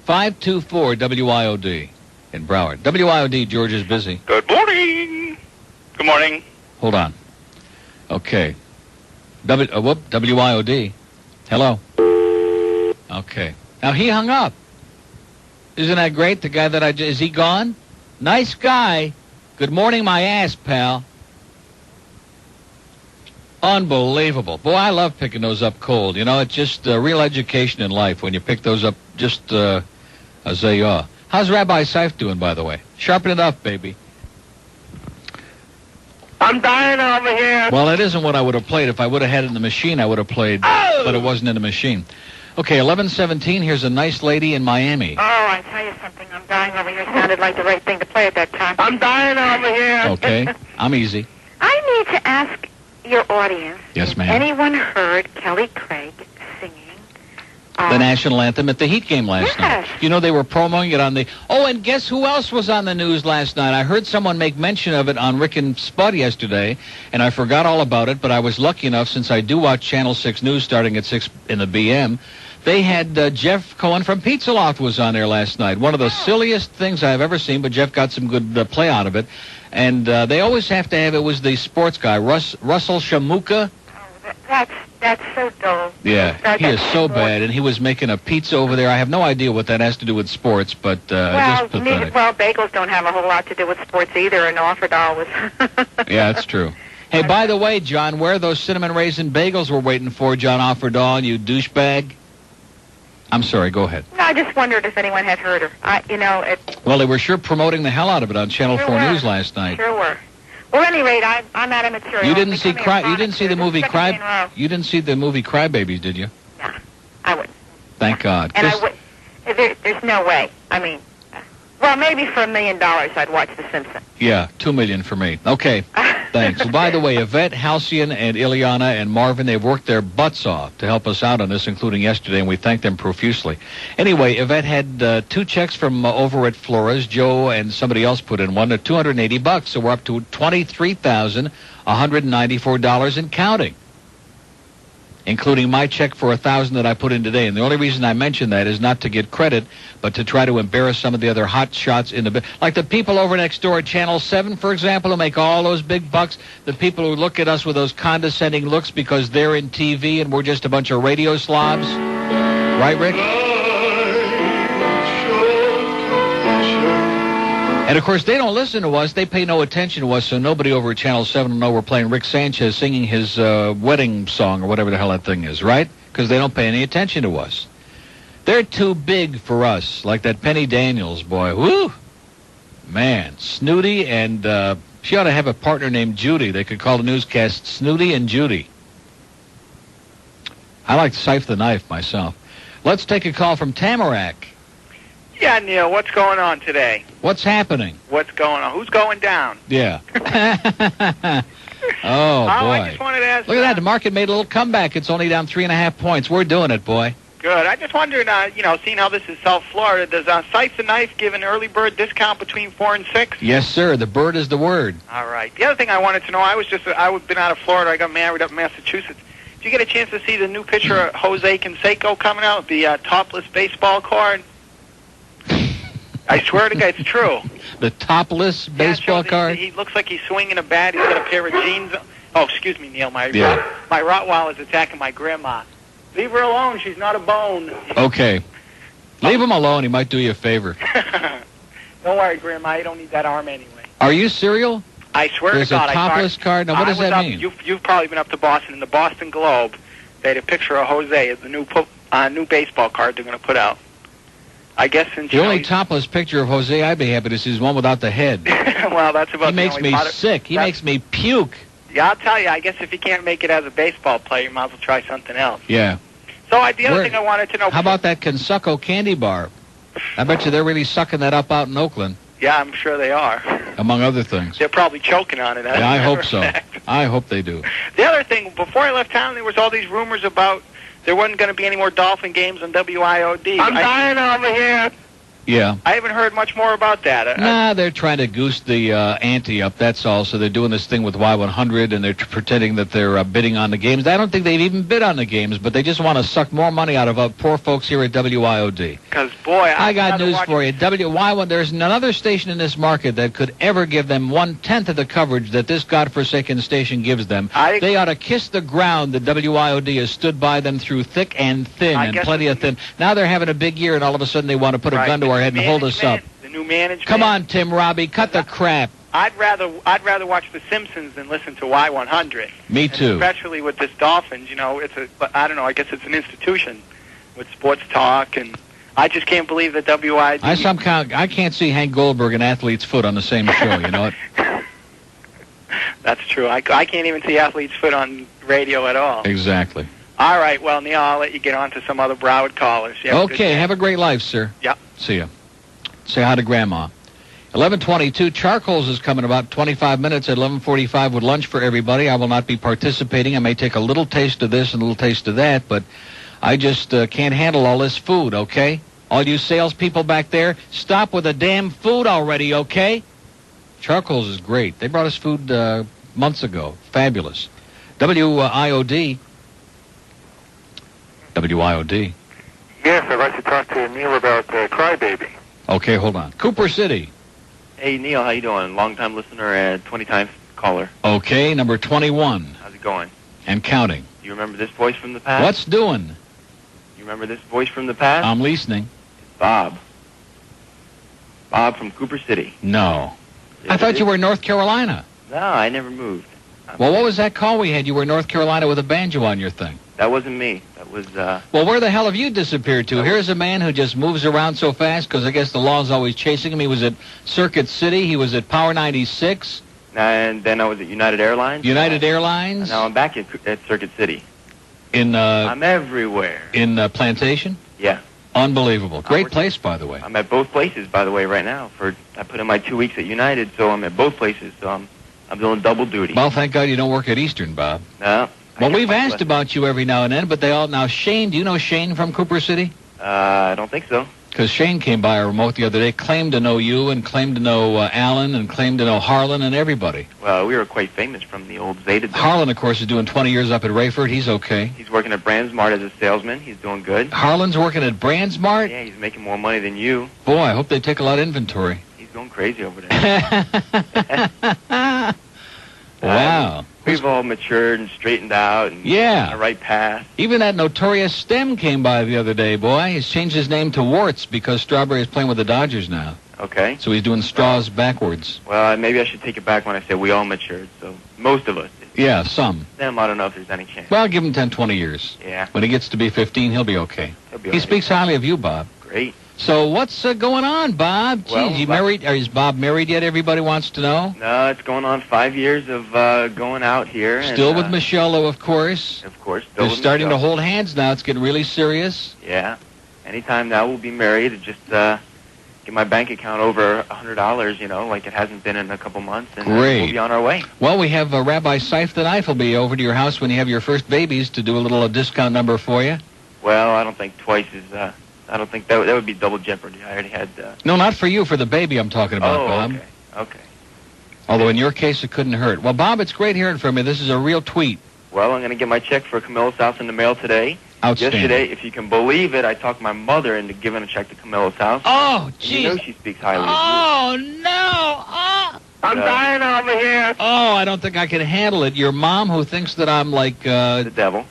524 WIOD in Broward. WIOD, George is busy. Good morning. Good morning. Hold on. Okay. WIOD. Hello. Okay. Now, he hung up. Isn't that great? The guy that is he gone? Nice guy. Good morning, my ass, pal. Unbelievable. Boy, I love picking those up cold. You know, it's just real education in life when you pick those up just as they are. How's Rabbi Seif doing, by the way? Sharpen it up, baby. I'm dying over here. Well, it isn't what I would have played. If I would have had it in the machine, I would have played, but it wasn't in the machine. Okay, 11:17. Here's a nice lady in Miami. Oh, I tell you something. I'm dying over here. Sounded like the right thing to play at that time. I'm dying over here. Okay, I'm easy. I need to ask your audience. Yes, ma'am. Anyone heard Kelly Craig singing the national anthem at the Heat game last night? You know, they were promoting it on the... Oh, and guess who else was on the news last night? I heard someone make mention of it on Rick and Spud yesterday, and I forgot all about it, but I was lucky enough, since I do watch Channel 6 News starting at 6 in the BM, they had Jeff Cohen from Pizza Loft was on there last night. One of the silliest things I've ever seen, but Jeff got some good play out of it. And they always have to have, it was the sports guy, Russell Shamuka. Oh, that's so dull. Yeah, he is so bad, and he was making a pizza over there. I have no idea what that has to do with sports, but just pathetic. Well, bagels don't have a whole lot to do with sports either, and Offerdall was... Yeah, that's true. Hey, by the way, John, where are those cinnamon raisin bagels we're waiting for, John Offerdall, you douchebag? I'm sorry, go ahead. No, I just wondered if anyone had heard her. Well, they were sure promoting the hell out of it on Channel 4 News last night. Sure were. Well, at any rate, I'm out of material. You didn't see You didn't see the movie You didn't see the movie Crybabies, did you? No, I wouldn't. Thank God. And I would. There's no way. I mean, well, maybe for $1 million I'd watch The Simpsons. Yeah, $2 million for me. Okay. Thanks. So, by the way, Yvette, Halcyon, and Ileana and Marvin, they've worked their butts off to help us out on this, including yesterday, and we thank them profusely. Anyway, Yvette had 2 checks from over at Flores. Joe and somebody else put in one at $280, so we're up to $23,194 and counting, including my check for $1,000 that I put in today. And the only reason I mention that is not to get credit, but to try to embarrass some of the other hot shots in the... Like the people over next door at Channel 7, for example, who make all those big bucks. The people who look at us with those condescending looks because they're in TV and we're just a bunch of radio slobs. Right, Rick? And, of course, they don't listen to us. They pay no attention to us, so nobody over at Channel 7 will know we're playing Rick Sanchez singing his wedding song or whatever the hell that thing is, right? Because they don't pay any attention to us. They're too big for us, like that Penny Daniels, boy. Woo! Man, Snooty, and she ought to have a partner named Judy. They could call the newscast Snooty and Judy. I like Seif the Knife myself. Let's take a call from Tamarack. Yeah, Neil, what's going on today? What's happening? What's going on? Who's going down? Yeah. Oh, boy. I just wanted to ask... Look at that. The market made a little comeback. It's only down 3.5 points. We're doing it, boy. Good. I just wondered, seeing how this is South Florida, does Seif the Knife give an early bird discount between 4 and 6? Yes, sir. The bird is the word. All right. The other thing I wanted to know, I've been out of Florida. I got married up in Massachusetts. Did you get a chance to see the new picture of Jose Canseco coming out, the topless baseball card? I swear to God, it's true. The topless baseball card? He looks like he's swinging a bat. He's got a pair of jeans. Oh, excuse me, Neil. My Rottweiler's attacking my grandma. Leave her alone. She's not a bone. Okay. Leave him alone. He might do you a favor. Don't worry, Grandma. You don't need that arm anyway. Are you serial? I swear There's to God. There's a topless card? Now, what does that mean? You've probably been up to Boston. In the Boston Globe, they had a picture of Jose, the new baseball card they're going to put out. I guess since the only topless picture of Jose I'd be happy to see is one without the head. Well, that's about. He makes me sick. He makes me puke. Yeah, I'll tell you. I guess if you can't make it as a baseball player, you might as well try something else. Yeah. So the other thing I wanted to know. How about that Kensucco candy bar? I bet you they're really sucking that up out in Oakland. Yeah, I'm sure they are. Among other things. They're probably choking on it. Yeah, I hope so. I hope they do. The other thing, before I left town, there was all these rumors about there wasn't going to be any more Dolphin games on WIOD. I'm dying over here. Yeah. I haven't heard much more about that. Nah, they're trying to goose the ante up, that's all. So they're doing this thing with Y100, and they're pretending that they're bidding on the games. I don't think they've even bid on the games, but they just want to suck more money out of poor folks here at WIOD. Because, boy, I got news for you. There's another station in this market that could ever give them 1/10 of the coverage that this godforsaken station gives them. They ought to kiss the ground that WIOD has stood by them through thick and thin, and plenty of thin. Now they're having a big year, and all of a sudden they want to put a gun to our head and hold us up. The new management. Come on, Tim Robbie, cut the crap. I'd rather watch The Simpsons than listen to Y100. Me too. And especially with this Dolphins, I don't know, I guess it's an institution with sports talk, and I just can't believe that WIOD. I can't see Hank Goldberg and Athlete's Foot on the same show, you know it? That's true. I can't even see Athlete's Foot on radio at all. Exactly. All right, well, Neil, I'll let you get on to some other Broward callers. Okay, have a great life, sir. Yep. See ya. Say hi to Grandma. 11:22, Charcoals is coming about 25 minutes at 11:45 with lunch for everybody. I will not be participating. I may take a little taste of this and a little taste of that, but I just can't handle all this food, okay? All you salespeople back there, stop with the damn food already, okay? Charcoals is great. They brought us food months ago. Fabulous. WIOD. WIOD. Yes, I'd like to talk to Neil about Crybaby. Okay, hold on. Cooper City. Hey, Neil, how you doing? Long-time listener and 20-time caller. Okay, number 21. How's it going? And counting. Do you remember this voice from the past? What's doing? You remember this voice from the past? I'm listening. It's Bob. Bob from Cooper City. No. Yes, I thought you were in North Carolina. No, I never moved. Well, what was that call we had? You were in North Carolina with a banjo on your thing. That wasn't me. That was, Well, where the hell have you disappeared to? Here's a man who just moves around so fast because I guess the law's always chasing him. He was at Circuit City. He was at Power 96. And then I was at United Airlines. United Airlines. And now I'm back at Circuit City. I'm everywhere. In Plantation? Yeah. Unbelievable. Great place, by the way. I'm at both places, by the way, right now. I put in my 2 weeks at United, so I'm at both places. So I'm doing double duty. Well, thank God you don't work at Eastern, Bob. No. Well, we've asked about you every now and then, but they all... Now, Shane, do you know Shane from Cooper City? I don't think so. Because Shane came by a remote the other day, claimed to know you, and claimed to know Alan, and claimed to know Harlan and everybody. Well, we were quite famous from the old Zeta days. Harlan, of course, is doing 20 years up at Rayford. He's okay. He's working at Brandsmart as a salesman. He's doing good. Harlan's working at Brandsmart? Yeah, he's making more money than you. Boy, I hope they take a lot of inventory. He's going crazy over there. Wow. We've all matured and straightened out and on the right path. Even that notorious Stem came by the other day, boy. He's changed his name to Warts because Strawberry is playing with the Dodgers now. Okay. So he's doing straws backwards. Well, maybe I should take it back when I say we all matured. So most of us did. Yeah, some. Them, I don't know if there's any chance. Well, give him 10, 20 years. Yeah. When he gets to be 15, he'll be okay. He speaks highly of you, Bob. Great. So what's going on, Bob? Well, you married? Is Bob married yet? Everybody wants to know. No, it's going on 5 years of going out here. Still with Michelle, though, of course. Of course. They're starting to hold hands now. It's getting really serious. Yeah. Anytime now we'll be married. Just get my bank account over $100, like it hasn't been in a couple months, and Great. We'll be on our way. Well, we have Rabbi Seif the Knife will be over to your house when you have your first babies to do a little discount number for you. Well, I don't think twice is... I don't think that would be double jeopardy. I already had... No, not for you, for the baby I'm talking about, Bob. Okay. Although in your case, it couldn't hurt. Well, Bob, it's great hearing from you. This is a real tweet. Well, I'm going to get my check for Camillus House in the mail today. Outstanding. Yesterday, if you can believe it, I talked my mother into giving a check to Camillus House. Oh, jeez. You know she speaks highly of you. Oh, no. Oh. I'm dying over here. Oh, I don't think I can handle it. Your mom who thinks that I'm like... the devil.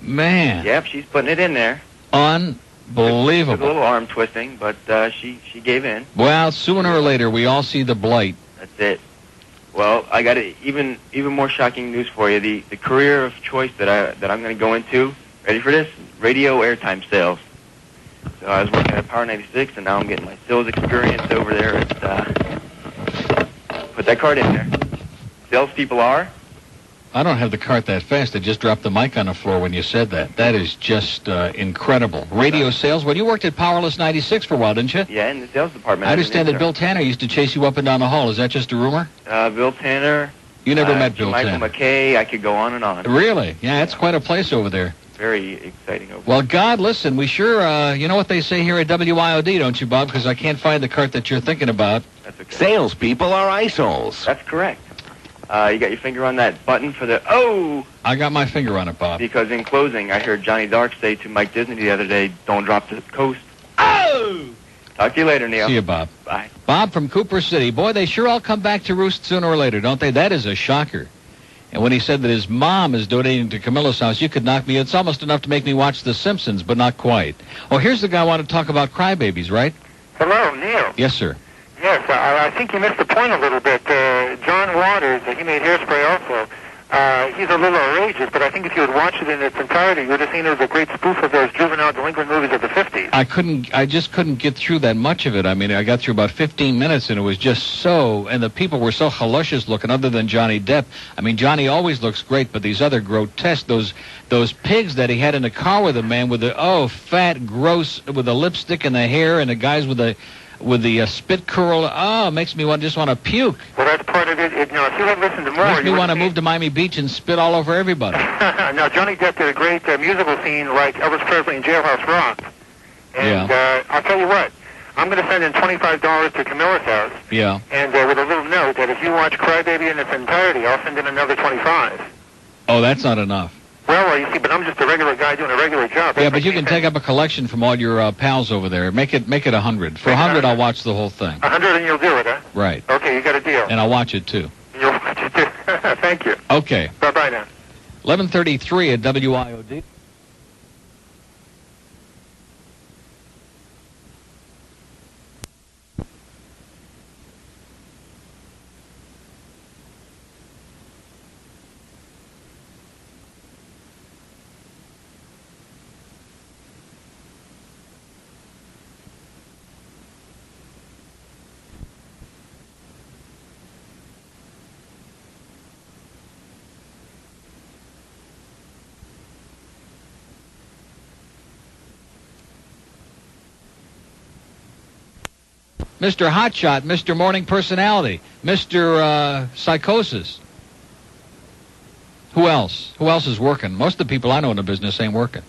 Man. Yep, she's putting it in there. Unbelievable. Took a little arm twisting, but she gave in. Well, sooner or later, we all see the blight. That's it. Well, I got even more shocking news for you. The career of choice that I'm going to go into. Ready for this? Radio airtime sales. So I was working at Power 96, and now I'm getting my sales experience over there at. Put that card in there. Salespeople are. I don't have the cart that fast. I just dropped the mic on the floor when you said that. That is just incredible. Radio sales. Well, you worked at Powerless 96 for a while, didn't you? Yeah, in the sales department. I understand that Bill Tanner used to chase you up and down the hall. Is that just a rumor? Bill Tanner. You never met Bill Michael Tanner. McKay. I could go on and on. Really? Yeah, it's quite a place over there. very exciting. Well, God, listen, we sure, you know what they say here at WIOD, don't you, Bob? Because I can't find the cart that you're thinking about. That's okay. Salespeople are ice-holes. That's correct. You got your finger on that button for the, oh! I got my finger on it, Bob. Because in closing, I heard Johnny Dark say to Mike Disney the other day, don't drop the coast. Oh! Talk to you later, Neil. See you, Bob. Bye. Bob from Cooper City. Boy, they sure all come back to roost sooner or later, don't they? That is a shocker. And when he said that his mom is donating to Camillus House, you could knock me. It's almost enough to make me watch The Simpsons, but not quite. Oh, here's the guy I want to talk about crybabies, right? Hello, Neil. Yes, sir. Yes, I think you missed the point a little bit. John Waters, he made Hairspray also. He's a little outrageous, but I think if you had watched it in its entirety, you would have seen it was a great spoof of those juvenile delinquent movies of the 50s. I just couldn't get through that much of it. I mean, I got through about 15 minutes, and it was just so, and the people were so hellacious looking, other than Johnny Depp. I mean, Johnny always looks great, but these other grotesque, those pigs that he had in the car with him, man, with the, fat, gross, with the lipstick and the hair, and the guys with the spit curl, makes me just want to puke. Well, that's part of it. If you had listened to more... Makes me want to move to Miami Beach and spit all over everybody. Now, Johnny Depp did a great musical scene like Elvis Presley in Jailhouse Rock. And I'll tell you what, I'm going to send in $25 to Camillus House. Yeah. And with a little note that if you watch Crybaby in its entirety, I'll send in another 25. Oh, that's not enough. Well, you see, but I'm just a regular guy doing a regular job. Yeah, but you can take up a collection from all your pals over there. Make it 100. For 100, I'll watch the whole thing. 100 and you'll do it, huh? Right. Okay, you got a deal. And I'll watch it, too. You'll watch it, too. Thank you. Okay. Bye-bye now. 11:33 at WIOD. Mr. Hotshot, Mr. Morning Personality, Mr. Psychosis. Who else? Who else is working? Most of the people I know in the business ain't working.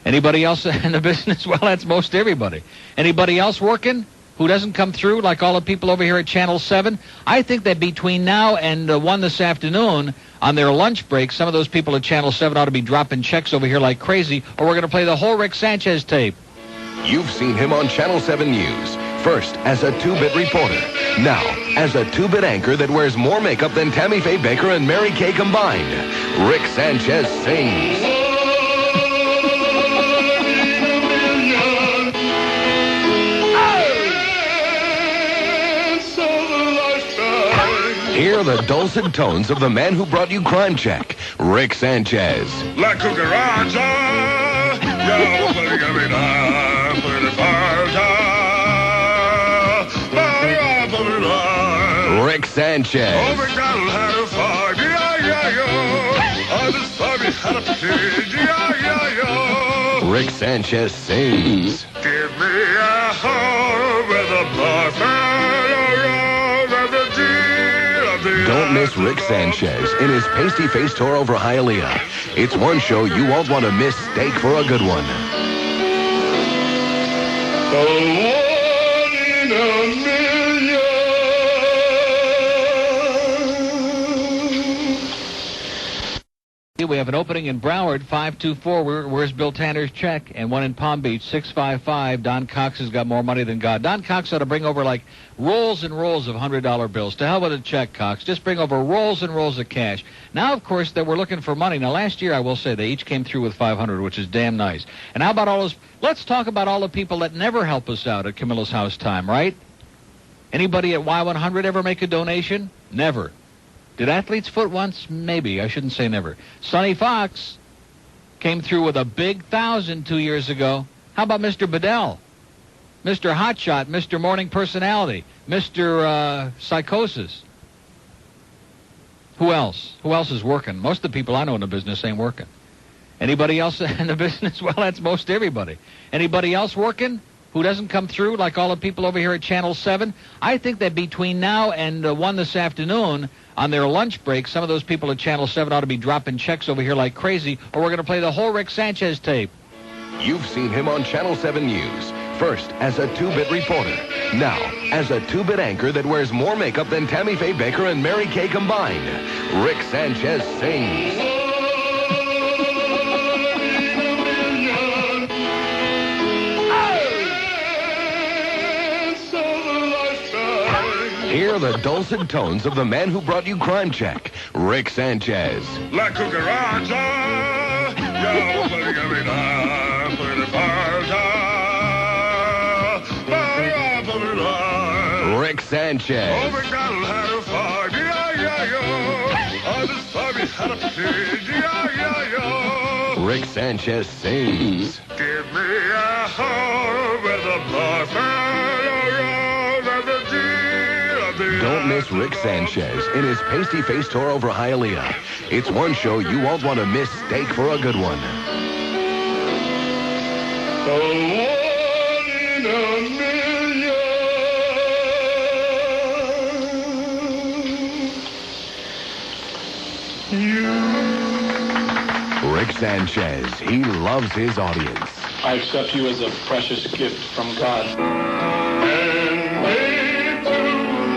Anybody else in the business? Well, that's most everybody. Anybody else working who doesn't come through like all the people over here at Channel 7? I think that between now and 1 this afternoon, on their lunch break, some of those people at Channel 7 ought to be dropping checks over here like crazy, or we're going to play the whole Rick Sanchez tape. You've seen him on Channel 7 News. First as a 2-bit reporter. Now as a 2-bit anchor that wears more makeup than Tammy Faye Baker and Mary Kay combined. Rick Sanchez sings. Hear the dulcet tones of the man who brought you Crime Check, Rick Sanchez. La cucaracha, Rick Sanchez. Rick Sanchez sings. Give me a home with a Don't miss Rick Sanchez in his pasty-faced tour over Hialeah. It's one show you won't want to miss. Steak for a good one. The one in a million. We have an opening in Broward, 524. Where's Bill Tanner's check? And one in Palm Beach, 655. Don Cox has got more money than God. Don Cox ought to bring over like rolls and rolls of $100 bills. To hell with a check, Cox. Just bring over rolls and rolls of cash. Now, of course, that we're looking for money. Now, last year, I will say, they each came through with 500, which is damn nice. And how about all those? Let's talk about all the people that never help us out at Camillus House time, right? Anybody at Y100 ever make a donation? Never. Did Athlete's Foot once? Maybe. I shouldn't say never. Sonny Fox came through with a big 1,000 2 years ago. How about Mr. Bedell? Mr. Hotshot, Mr. Morning Personality, Mr. Psychosis. Who else? Who else is working? Most of the people I know in the business ain't working. Anybody else in the business? Well, that's most everybody. Anybody else working who doesn't come through like all the people over here at Channel 7, I think that between now and 1 this afternoon, on their lunch break, some of those people at Channel 7 ought to be dropping checks over here like crazy, or we're going to play the whole Rick Sanchez tape. You've seen him on Channel 7 News. First as a two-bit reporter. Now as a two-bit anchor that wears more makeup than Tammy Faye Baker and Mary Kay combined. Rick Sanchez sings. Hear the dulcet tones of the man who brought you Crime Check, Rick Sanchez. La cucaracha, yo voy a caminar por el parta. Rick Sanchez. Oh, McDonald had a farm, yo. Oh, the farm had a pig, yo. Rick Sanchez sings. Give me a home with a buffalo road and the deal of the Don't miss Rick Sanchez in his pasty-faced tour over Hialeah. It's one show you won't want to miss. Steak for a good one. A one in a million. Rick Sanchez, he loves his audience. I accept you as a precious gift from God. And give to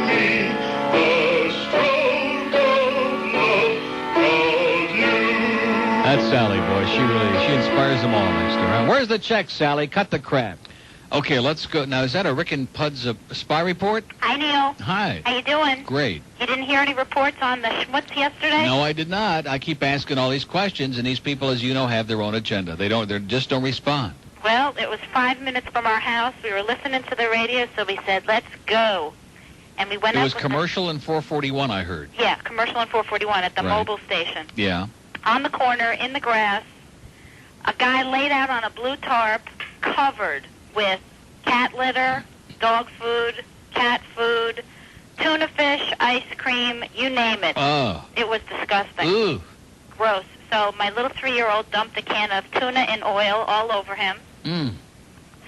me the stroke of love of you. That's Sally, boy. She inspires them all next to her. Where's the check, Sally? Cut the crap. Okay, let's go. Now, is that a Rick and Pud's spy report? Hi, Neil. Hi. How you doing? Great. You didn't hear any reports on the schmutz yesterday? No, I did not. I keep asking all these questions, and these people, as you know, have their own agenda. They just don't respond. Well, it was 5 minutes from our house. We were listening to the radio, so we said, let's go. And we went It up was with commercial in 441, I heard. Yeah, commercial in 441 at the Right. mobile station. Yeah. On the corner, in the grass, a guy laid out on a blue tarp covered with cat litter, dog food, cat food, tuna fish, ice cream, you name it. Oh. It was disgusting. Ooh. Gross. So my little 3-year-old dumped a can of tuna in oil all over him. Mm.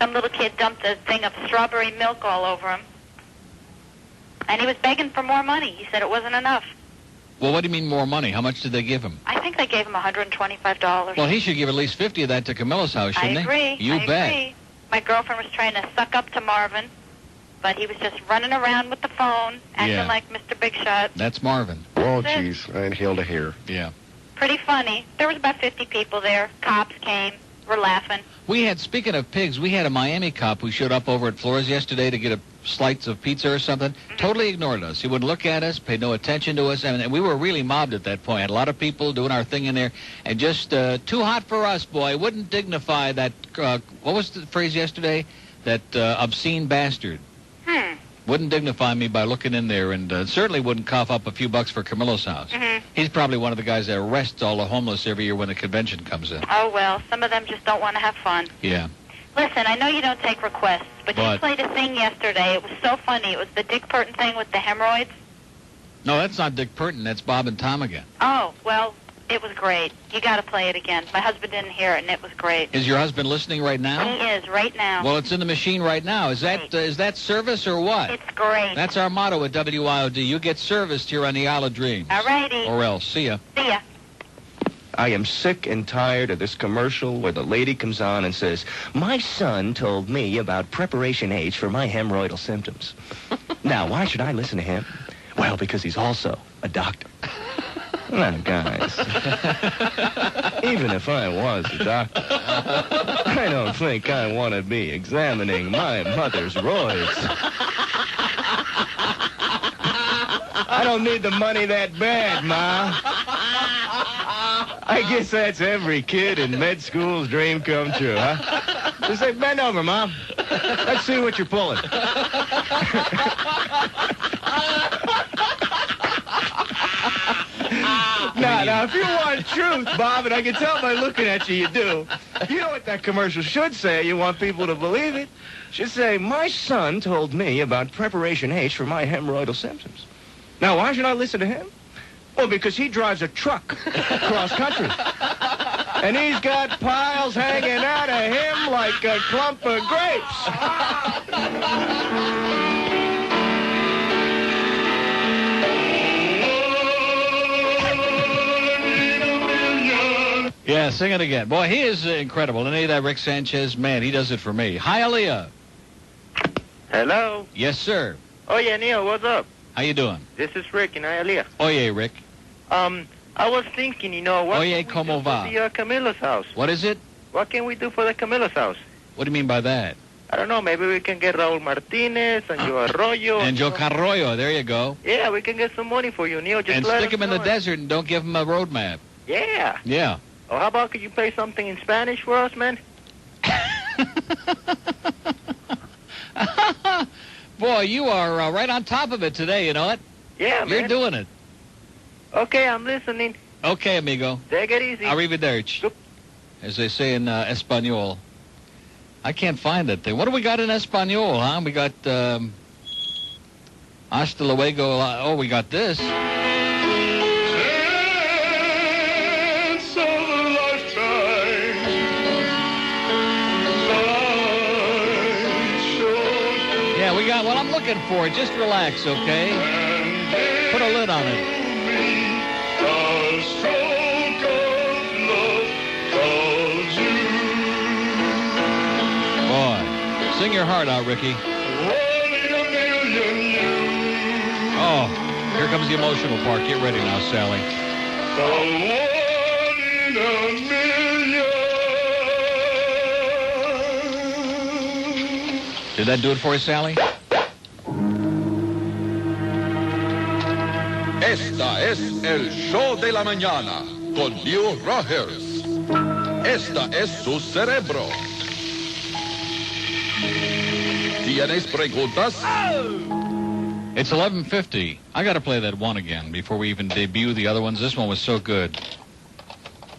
Some little kid dumped a thing of strawberry milk all over him. And he was begging for more money. He said it wasn't enough. Well, what do you mean more money? How much did they give him? I think they gave him $125. Well, he should give at least 50 of that to Camillus House, shouldn't I agree. he? You I bet. agree. My girlfriend was trying to suck up to Marvin, but he was just running around with the phone, acting Yeah. like Mr. Big Shot. That's Marvin. Oh, That's it. jeez, I inhaled a hair. Yeah. Pretty funny. There was about 50 people there. Cops came. We're laughing. We had, speaking of pigs, we had a Miami cop who showed up over at Flores yesterday to get a slice of pizza or something. Totally ignored us. He wouldn't look at us, paid no attention to us. And we were really mobbed at that point. Had a lot of people doing our thing in there. And just too hot for us, boy. Wouldn't dignify that, what was the phrase yesterday? That obscene bastard. Wouldn't dignify me by looking in there, and certainly wouldn't cough up a few bucks for Camillus House. He's probably one of the guys that arrests all the homeless every year when the convention comes in. Oh, well, some of them just don't want to have fun. Yeah. Listen, I know you don't take requests, but you What? played a thing yesterday. It was so funny. It was the Dick Burton thing with the hemorrhoids. No, that's not Dick Burton. That's Bob and Tom again. Oh, well, it was great. You got to play it again. My husband didn't hear it, and it was great. Is your husband listening right now? He is, right now. Well, it's in the machine right now. Is that service or what? It's great. That's our motto at WIOD. You get serviced here on the Isle of Dreams. All righty. Or else. See ya. See ya. I am sick and tired of this commercial where the lady comes on and says, my son told me about Preparation H for my hemorrhoidal symptoms. Now, why should I listen to him? Well, because he's also a doctor. Now, guys, even if I was a doctor, I don't think I want to be examining my mother's roids. I don't need the money that bad, Ma. I guess that's every kid in med school's dream come true, huh? Just say, bend over, Mom. Let's see what you're pulling. Now, if you want truth, Bob, and I can tell by looking at you, you do. You know what that commercial should say. You want people to believe it. It should say, my son told me about Preparation H for my hemorrhoidal symptoms. Now, why should I listen to him? Well, because he drives a truck cross country. And he's got piles hanging out of him like a clump of grapes. Yeah, sing it again. Boy, he is incredible. Any of that Rick Sanchez, man, he does it for me. Hi, Aaliyah. Hello. Yes, sir. Oh, yeah, Neil, what's up? How you doing? This is Rick in Hialeah. Oye, Rick. I was thinking, what Oye, can we ¿cómo do va? for the Camillus House? What is it? What can we do for the Camillus House? What do you mean by that? I don't know, maybe we can get Raul Martinez and Joe Arroyo. And Joe Carroyo, there you go. Yeah, we can get some money for you, Neil. Just And let stick us him in the know. desert and don't give him a road map. Yeah. Yeah. Oh, how about could you play something in Spanish for us, man? Boy, you are right on top of it today, you know it? Yeah, You're man. doing it. Okay, I'm listening. Okay, amigo. Take it easy. Arrivederci. As they say in Espanol. I can't find that thing. What do we got in Espanol, huh? We got hasta luego. Oh, we got this. Chance of a lifetime. Yeah, we got what I'm looking for. Just relax, okay? Put a lid on it. A stroke of love calls you. Boy, sing your heart out, Ricky. One in a million you. Oh, here comes the emotional part. Get ready now, Sally. The one in a million. Did that do it for you, Sally? Esta es el show de la mañana con Neil Rogers. Esta es su cerebro. ¿Tienes preguntas? It's 11:50. I got to play that one again before we even debut the other ones. This one was so good.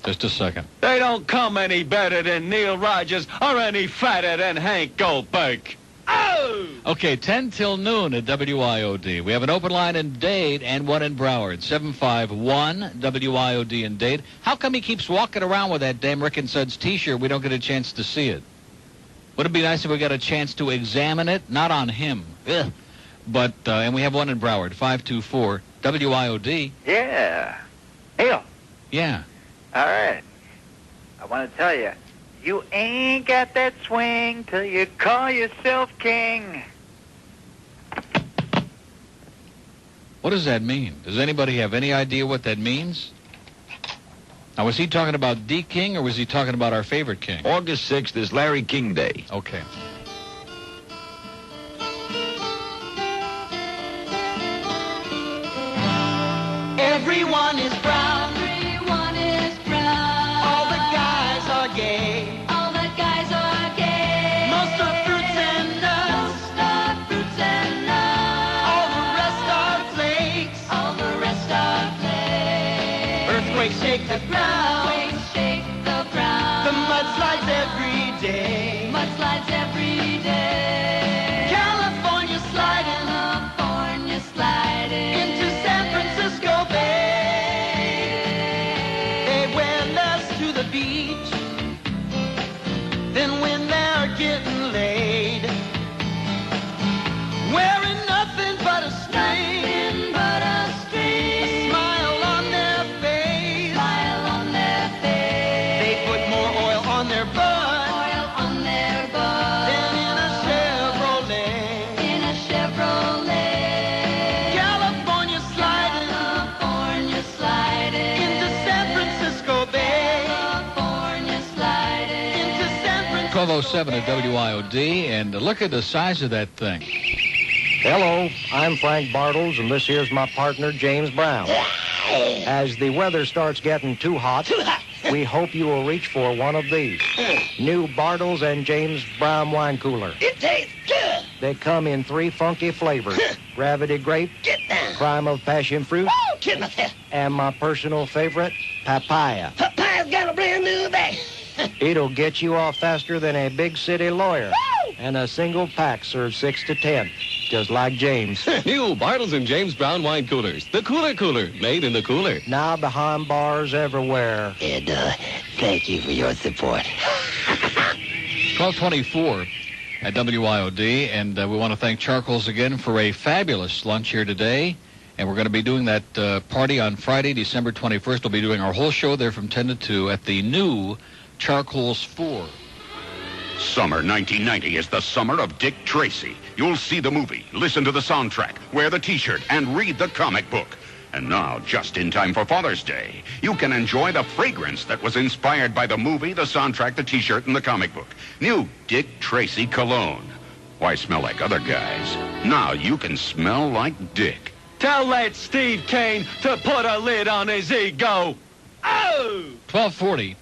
Just a second. They don't come any better than Neil Rogers or any fatter than Hank Goldberg. Oh! Okay, 10 till noon at WIOD. We have an open line in Dade and one in Broward. 751 WIOD in Dade. How come he keeps walking around with that damn Rick and Suds T-shirt? We don't get a chance to see it. Would it be nice if we got a chance to examine it? Not on him. Ugh. But, and we have one in Broward. 524 WIOD. Yeah. Neil. Yeah. All right. I want to tell you, you ain't got that swing till you call yourself king. What does that mean? Does anybody have any idea what that means? Now, was he talking about D. King, or was he talking about our favorite king? August 6th is Larry King Day. Okay. Everyone is brown. Everyone is brown. All the guys are gay. All the guys are gay. Most are fruits and nuts. Most are fruits and nuts. All the rest are flakes. All the rest are flakes. Earthquakes shake the ground. Earthquakes shake the ground. The mudslides every day. Mudslides every day. California sliding. California sliding. Into San Francisco Bay. They wear less to the beach than when they're getting laid. Wearing nothing but a string. A smile on their face. Smile on their face. They put more oil on their butt. Oil on their butt. Than in a Chevrolet. In a Chevrolet. California sliding. California sliding. Into San Francisco Bay. California sliding. Into San Francisco 1207 at WIOD, and look at the size of that thing. Hello, I'm Frank Bartles, and this here's my partner, James Brown. As the weather starts getting too hot, we hope you will reach for one of these. New Bartles and James Brown wine cooler. It tastes good. They come in 3 funky flavors. Gravity grape, Get down. crime of passion fruit, Oh, Timothy. and my personal favorite, papaya. Papaya's got a brand new bag. It'll get you off faster than a big city lawyer. And a single pack serves 6 to 10, just like James. New Bartles and James Brown wine coolers. The cooler, made in the cooler. Now behind bars everywhere. And thank you for your support. 12:24 at WIOD, and we want to thank Charcoals again for a fabulous lunch here today. And we're going to be doing that party on Friday, December 21st. We'll be doing our whole show there from 10 to 2 at the new Charcoals 4. Summer 1990 is the summer of Dick Tracy. You'll see the movie, listen to the soundtrack, wear the T-shirt, and read the comic book. And now, just in time for Father's Day, you can enjoy the fragrance that was inspired by the movie, the soundtrack, the T-shirt, and the comic book. New Dick Tracy cologne. Why smell like other guys? Now you can smell like Dick. Tell that Steve Kane to put a lid on his ego. Oh! 12:40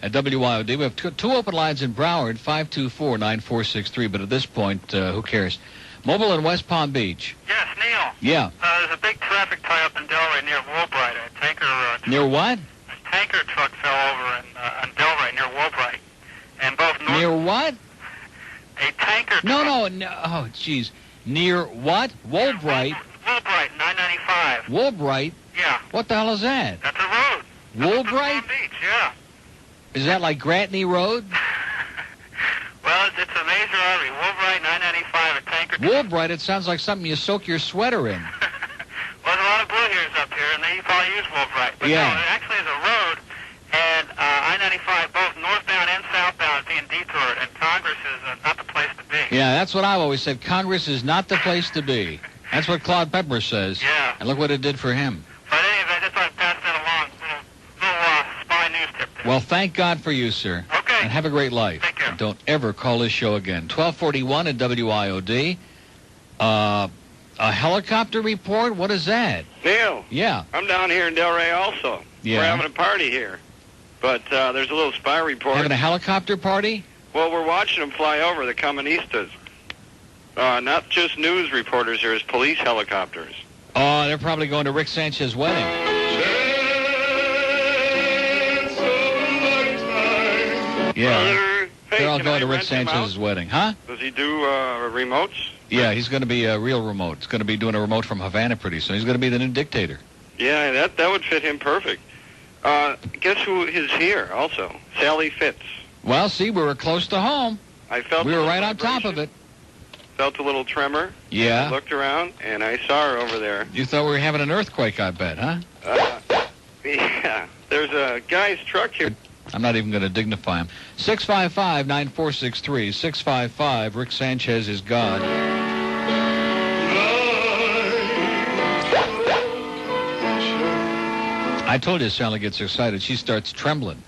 at WIOD. We have two open lines in Broward, 524-9463. But at this point, who cares? Mobile in West Palm Beach. Yes, Neil. Yeah. There's a big traffic tie-up in Delray near Woolbright. A tanker... Near what? A tanker truck fell over in Delray near Woolbright. And both north... Near what? A tanker truck... No. Oh, jeez. Near what? Woolbright? Woolbright, 995. Woolbright? Yeah. What the hell is that? That's a road. Woolbright? Palm Beach, yeah. Is that like Gratney Road? Well, it's a major artery. Woolbright, 995, a tanker truck. Woolbright, it sounds like something you soak your sweater in. Well, there's a lot of blue hairs up here, and they probably use Woolbright. But yeah. No, it actually is a road, and I-95, both northbound and southbound, is being detoured, and Congress is not the place to be. Yeah, that's what I've always said. Congress is not the place to be. That's what Claude Pepper says. Yeah. And look what it did for him. But anyway, I just thought I'd pass that along. Little spy news tip there. Well, thank God for you, sir. Okay. And have a great life. Take care. And don't ever call this show again. 1241 at WIOD. A helicopter report? What is that? Neil. Yeah. I'm down here in Delray also. Yeah. We're having a party here. But there's a little spy report. Having a helicopter party? Well, we're watching them fly over, the Comunistas. Not just news reporters, there's police helicopters. Oh, they're probably going to Rick Sanchez's wedding. Yeah. They're all going to Rick Sanchez's wedding. Huh? Does he do remotes? Yeah, he's going to be a real remote. He's going to be doing a remote from Havana pretty soon. He's going to be the new dictator. Yeah, that would fit him perfect. Guess who is here also? Sally Fitz. Well, see, we were close to home. We were right on top of it. Felt a little tremor. Yeah. I looked around, and I saw her over there. You thought we were having an earthquake, I bet, huh? Yeah. There's a guy's truck here. I'm not even going to dignify him. 655-9463. 655, Rick Sanchez is God. I told you Sally gets excited. She starts trembling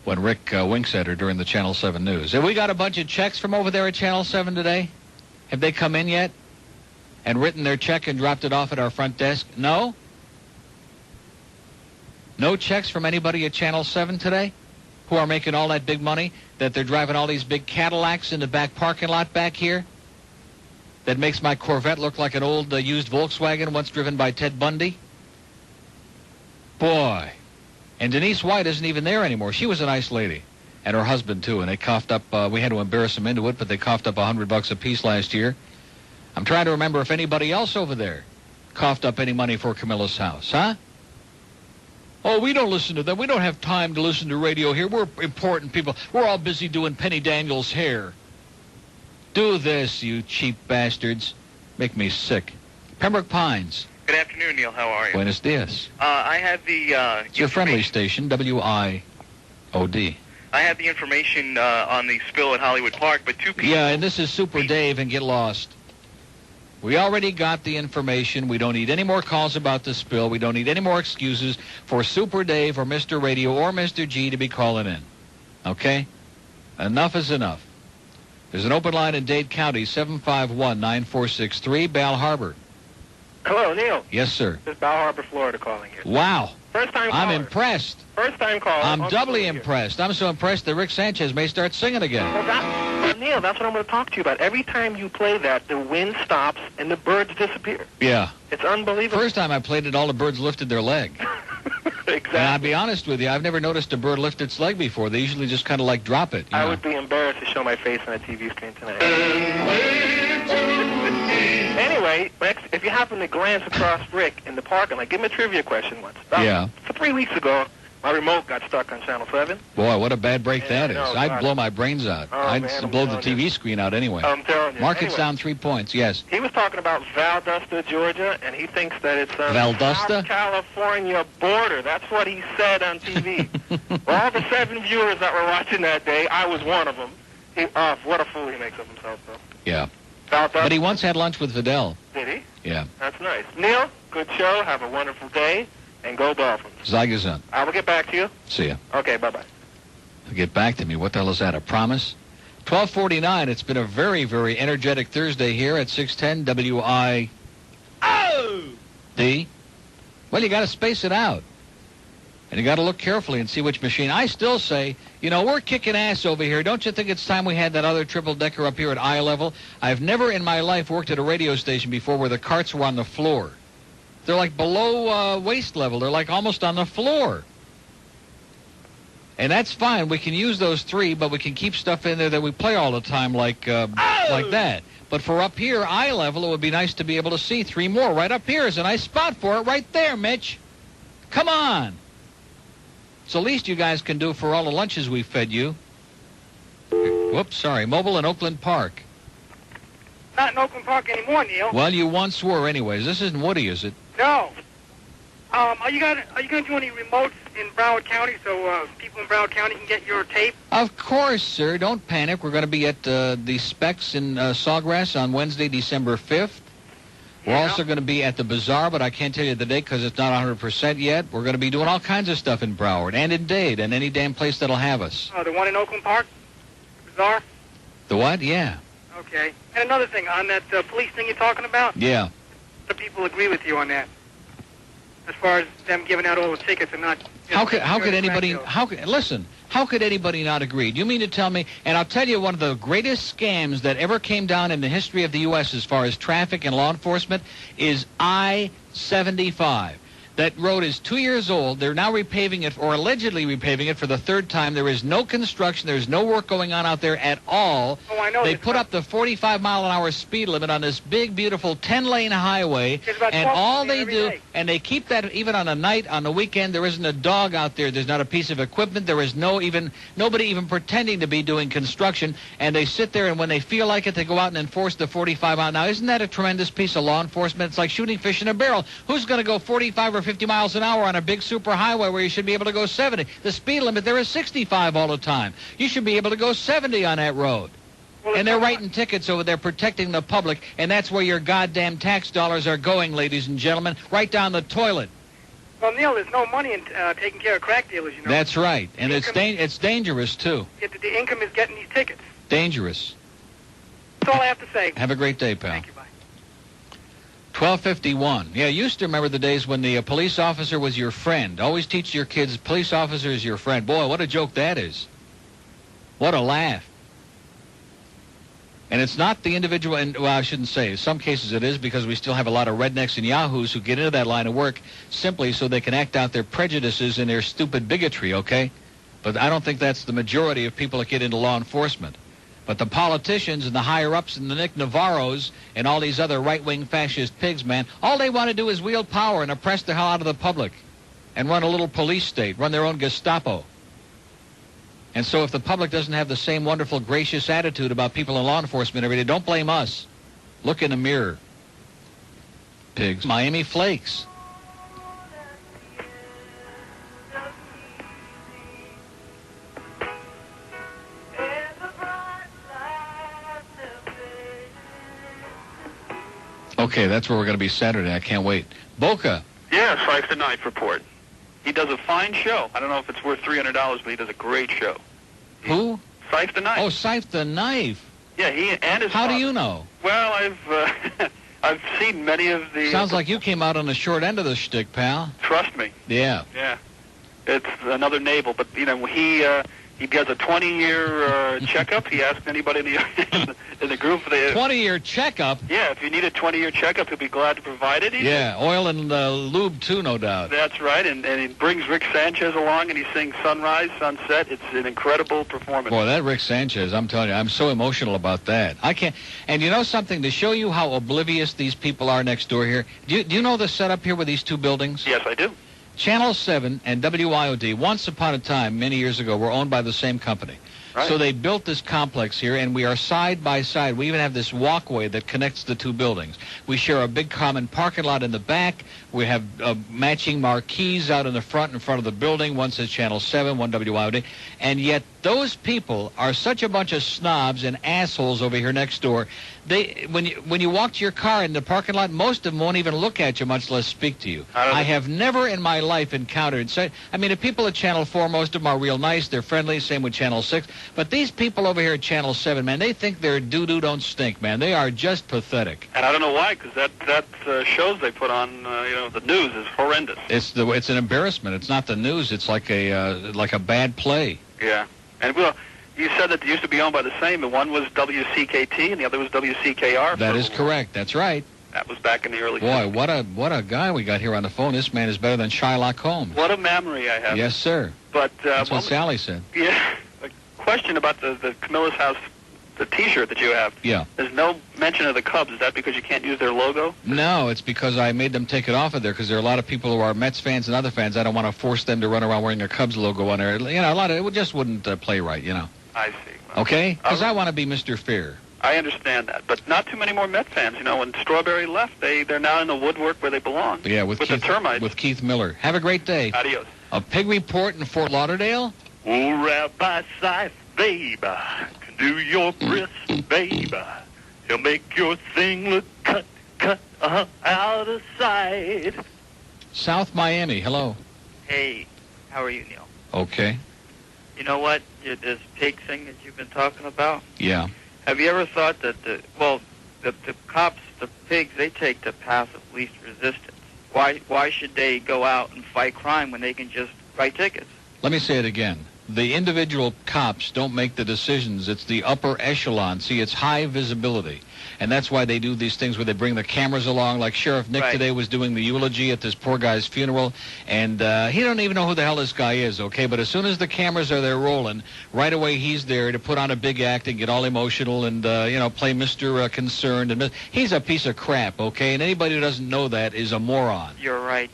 when Rick winks at her during the Channel 7 news. Have we got a bunch of checks from over there at Channel 7 today? Have they come in yet and written their check and dropped it off at our front desk? No? No checks from anybody at Channel 7 today who are making all that big money, that they're driving all these big Cadillacs in the back parking lot back here that makes my Corvette look like an old used Volkswagen once driven by Ted Bundy? Boy. And Denise White isn't even there anymore. She was a nice lady. And her husband, too. And they coughed up, we had to embarrass them into it, but they coughed up $100 apiece last year. I'm trying to remember if anybody else over there coughed up any money for Camillus House, huh? Oh, we don't listen to them. We don't have time to listen to radio here. We're important people. We're all busy doing Penny Daniels' hair. Do this, you cheap bastards. Make me sick. Pembroke Pines. Good afternoon, Neil. How are you? Buenos dias. I had the It's your friendly station, WIOD. I had the information on the spill at Hollywood Park, but two people... Yeah, and this is Super Dave and Get Lost. We already got the information. We don't need any more calls about the spill. We don't need any more excuses for Super Dave or Mr. Radio or Mr. G to be calling in. Okay? Enough is enough. There's an open line in Dade County, 751-9463, Bal Harbor. Hello, Neil. Yes, sir. This is Bal Harbor, Florida calling you. Wow. First time caller. I'm impressed. First time caller. I'm doubly impressed. I'm so impressed that Rick Sanchez may start singing again. Well, Neil, that's what I'm going to talk to you about. Every time you play that, the wind stops and the birds disappear. Yeah. It's unbelievable. First time I played it, all the birds lifted their leg. And I'll be honest with you, I've never noticed a bird lift its leg before. They usually just kind of like drop it. I would be embarrassed to show my face on a TV screen tonight. Anyway, Rex, if you happen to glance across Rick in the parking lot, give him a trivia question once. Yeah. 3 weeks ago, my remote got stuck on Channel 7. Boy, what a bad break that is. no, I'd God. blow my brains out. I'd blow the TV screen out anyway. I'm telling you. Market's Anyway. down 3 points, yes. He was talking about Valdosta, Georgia, and he thinks that it's Valdosta? South California border. That's what he said on TV. All the 7 viewers that were watching that day, I was one of them. What a fool he makes of himself, though. Yeah. Valdosta. But he once had lunch with Fidel. Did he? Yeah. That's nice. Neil, good show. Have a wonderful day, and go Dolphins. Zygazun. I will get back to you. See ya. Okay, bye-bye. Get back to me. What the hell is that, a promise? 12:49. It's been a very, very energetic Thursday here at 610 WIOD. Well, you got to space it out. And you got to look carefully and see which machine. I still say, we're kicking ass over here. Don't you think it's time we had that other triple-decker up here at eye level? I've never in my life worked at a radio station before where the carts were on the floor. They're like below waist level. They're like almost on the floor. And that's fine. We can use those 3, but we can keep stuff in there that we play all the time like that. But for up here, eye level, it would be nice to be able to see 3 more. Right up here is a nice spot for it right there, Mitch. Come on. It's the least you guys can do for all the lunches we fed you. Whoops, sorry. Mobile in Oakland Park. Not in Oakland Park anymore, Neil. Well, you once were anyways. This isn't Woody, is it? No. Are you gonna do any remotes in Broward County so people in Broward County can get your tape? Of course, sir. Don't panic. We're going to be at the Specs in Sawgrass on Wednesday, December 5th. We're also going to be at the Bazaar, but I can't tell you the date because it's not 100% yet. We're going to be doing all kinds of stuff in Broward and in Dade and any damn place that'll have us. Oh, the one in Oakland Park? Bazaar? The what? Yeah. Okay. And another thing, on that police thing you're talking about? Yeah. The people agree with you on that. As far as them giving out all the tickets and not... How could anybody... Listen, how could anybody not agree? Do you mean to tell me... And I'll tell you one of the greatest scams that ever came down in the history of the U.S. as far as traffic and law enforcement is I-75. That road is 2 years old. They're now repaving it, or allegedly repaving it, for the 3rd time. There is no construction. There's no work going on out there at all. Oh, I know. They put up the 45-mile-an-hour speed limit on this big, beautiful 10-lane highway, and all they do, and they keep that even on a night, on the weekend. There isn't a dog out there. There's not a piece of equipment. There is nobody even pretending to be doing construction, and they sit there, and when they feel like it, they go out and enforce the 45-mile. Now, isn't that a tremendous piece of law enforcement? It's like shooting fish in a barrel. Who's going to go 45 or 50 miles an hour on a big super highway where you should be able to go 70? The speed limit there is 65 all the time. You should be able to go 70 on that road. And they're writing tickets over there protecting the public, and that's where your goddamn tax dollars are going, ladies and gentlemen, right down the toilet. Well, Neil, there's no money in taking care of crack dealers, That's right. And it's dangerous, too. The income is getting these tickets. Dangerous. That's all I have to say. Have a great day, pal. Thank you, bye. 12:51. Yeah, you used to remember the days when the police officer was your friend. Always teach your kids, police officer is your friend. Boy, what a joke that is. What a laugh. And it's not the individual, and well, I shouldn't say. In some cases it is, because we still have a lot of rednecks and yahoos who get into that line of work simply so they can act out their prejudices and their stupid bigotry, okay? But I don't think that's the majority of people that get into law enforcement. But the politicians and the higher-ups and the Nick Navarros and all these other right-wing fascist pigs, man, all they want to do is wield power and oppress the hell out of the public and run a little police state, run their own Gestapo. And so if the public doesn't have the same wonderful, gracious attitude about people in law enforcement every day, don't blame us. Look in the mirror. Pigs. Miami Flakes. Okay, that's where we're going to be Saturday. I can't wait. Boca. Yeah, Fife the Knife Report. He does a fine show. I don't know if it's worth $300, but he does a great show. Who? Fife the Knife. Oh, Fife the Knife. Yeah, he and his How father. do you know? Well, I've seen many of the... Sounds like you came out on the short end of the shtick, pal. Trust me. Yeah. Yeah. It's another navel, but, he does a 20-year checkup. He asks anybody in the in the group. 20-year checkup? Yeah, if you need a 20-year checkup, he'll be glad to provide it. Yeah, oil and lube, too, no doubt. That's right, and he brings Rick Sanchez along, and he sings Sunrise, Sunset. It's an incredible performance. Boy, that Rick Sanchez, I'm telling you, I'm so emotional about that. I can't. And you know something, to show you how oblivious these people are next door here, do you know the setup here with these two buildings? Yes, I do. Channel 7 and WIOD, once upon a time, many years ago, were owned by the same company. Right. So they built this complex here, and we are side by side. We even have this walkway that connects the two buildings. We share a big common parking lot in the back. We have matching marquees out in front of the building. One says Channel 7, one WIOD. And yet those people are such a bunch of snobs and assholes over here next door. When you walk to your car in the parking lot, most of them won't even look at you, much less speak to you. I have never in my life encountered. I mean, the people at Channel 4, most of them are real nice. They're friendly. Same with Channel 6. But these people over here at Channel 7, man, they think their doo-doo don't stink, man. They are just pathetic. And I don't know why, because that shows they put on, the news is horrendous. It's an embarrassment. It's not the news. It's like a bad play. Yeah. And, well, you said that they used to be owned by the same, and one was WCKT and the other was WCKR. That is correct. That's right. That was back in the early Boy, 70s. what a guy we got here on the phone. This man is better than Shylock Holmes. What a memory I have. Yes, sir. But that's what Sally said. Yeah. A question about the Camillus House, the T-shirt that you have. Yeah. There's no mention of the Cubs. Is that because you can't use their logo? No, it's because I made them take it off of there because there are a lot of people who are Mets fans and other fans. I don't want to force them to run around wearing a Cubs logo on there. You know, a lot of it just wouldn't play right, you know. I see. Well, okay? Because I want to be Mr. Fair. I understand that, but not too many more Met fans. You know, when Strawberry left, they're now in the woodwork where they belong. Yeah, with the termites. With Keith Miller. Have a great day. Adios. A pig report in Fort Lauderdale? Oh, Rabbi Scythe, baby, can do your breast, baby. He'll make your thing look cut out of sight. South Miami, hello. Hey, how are you, Neil? Okay. You know what? This pig thing that you've been talking about? Yeah. Have you ever thought that the cops, the pigs, they take the path of least resistance? Why should they go out and fight crime when they can just write tickets? Let me say it again. The individual cops don't make the decisions. It's the upper echelon. See, it's high visibility. And that's why they do these things where they bring the cameras along, like Sheriff Nick today was doing the eulogy at this poor guy's funeral. And he don't even know who the hell this guy is, okay? But as soon as the cameras are there rolling, right away he's there to put on a big act and get all emotional and, play Mr. Concerned. And he's a piece of crap, okay? And anybody who doesn't know that is a moron. You're right.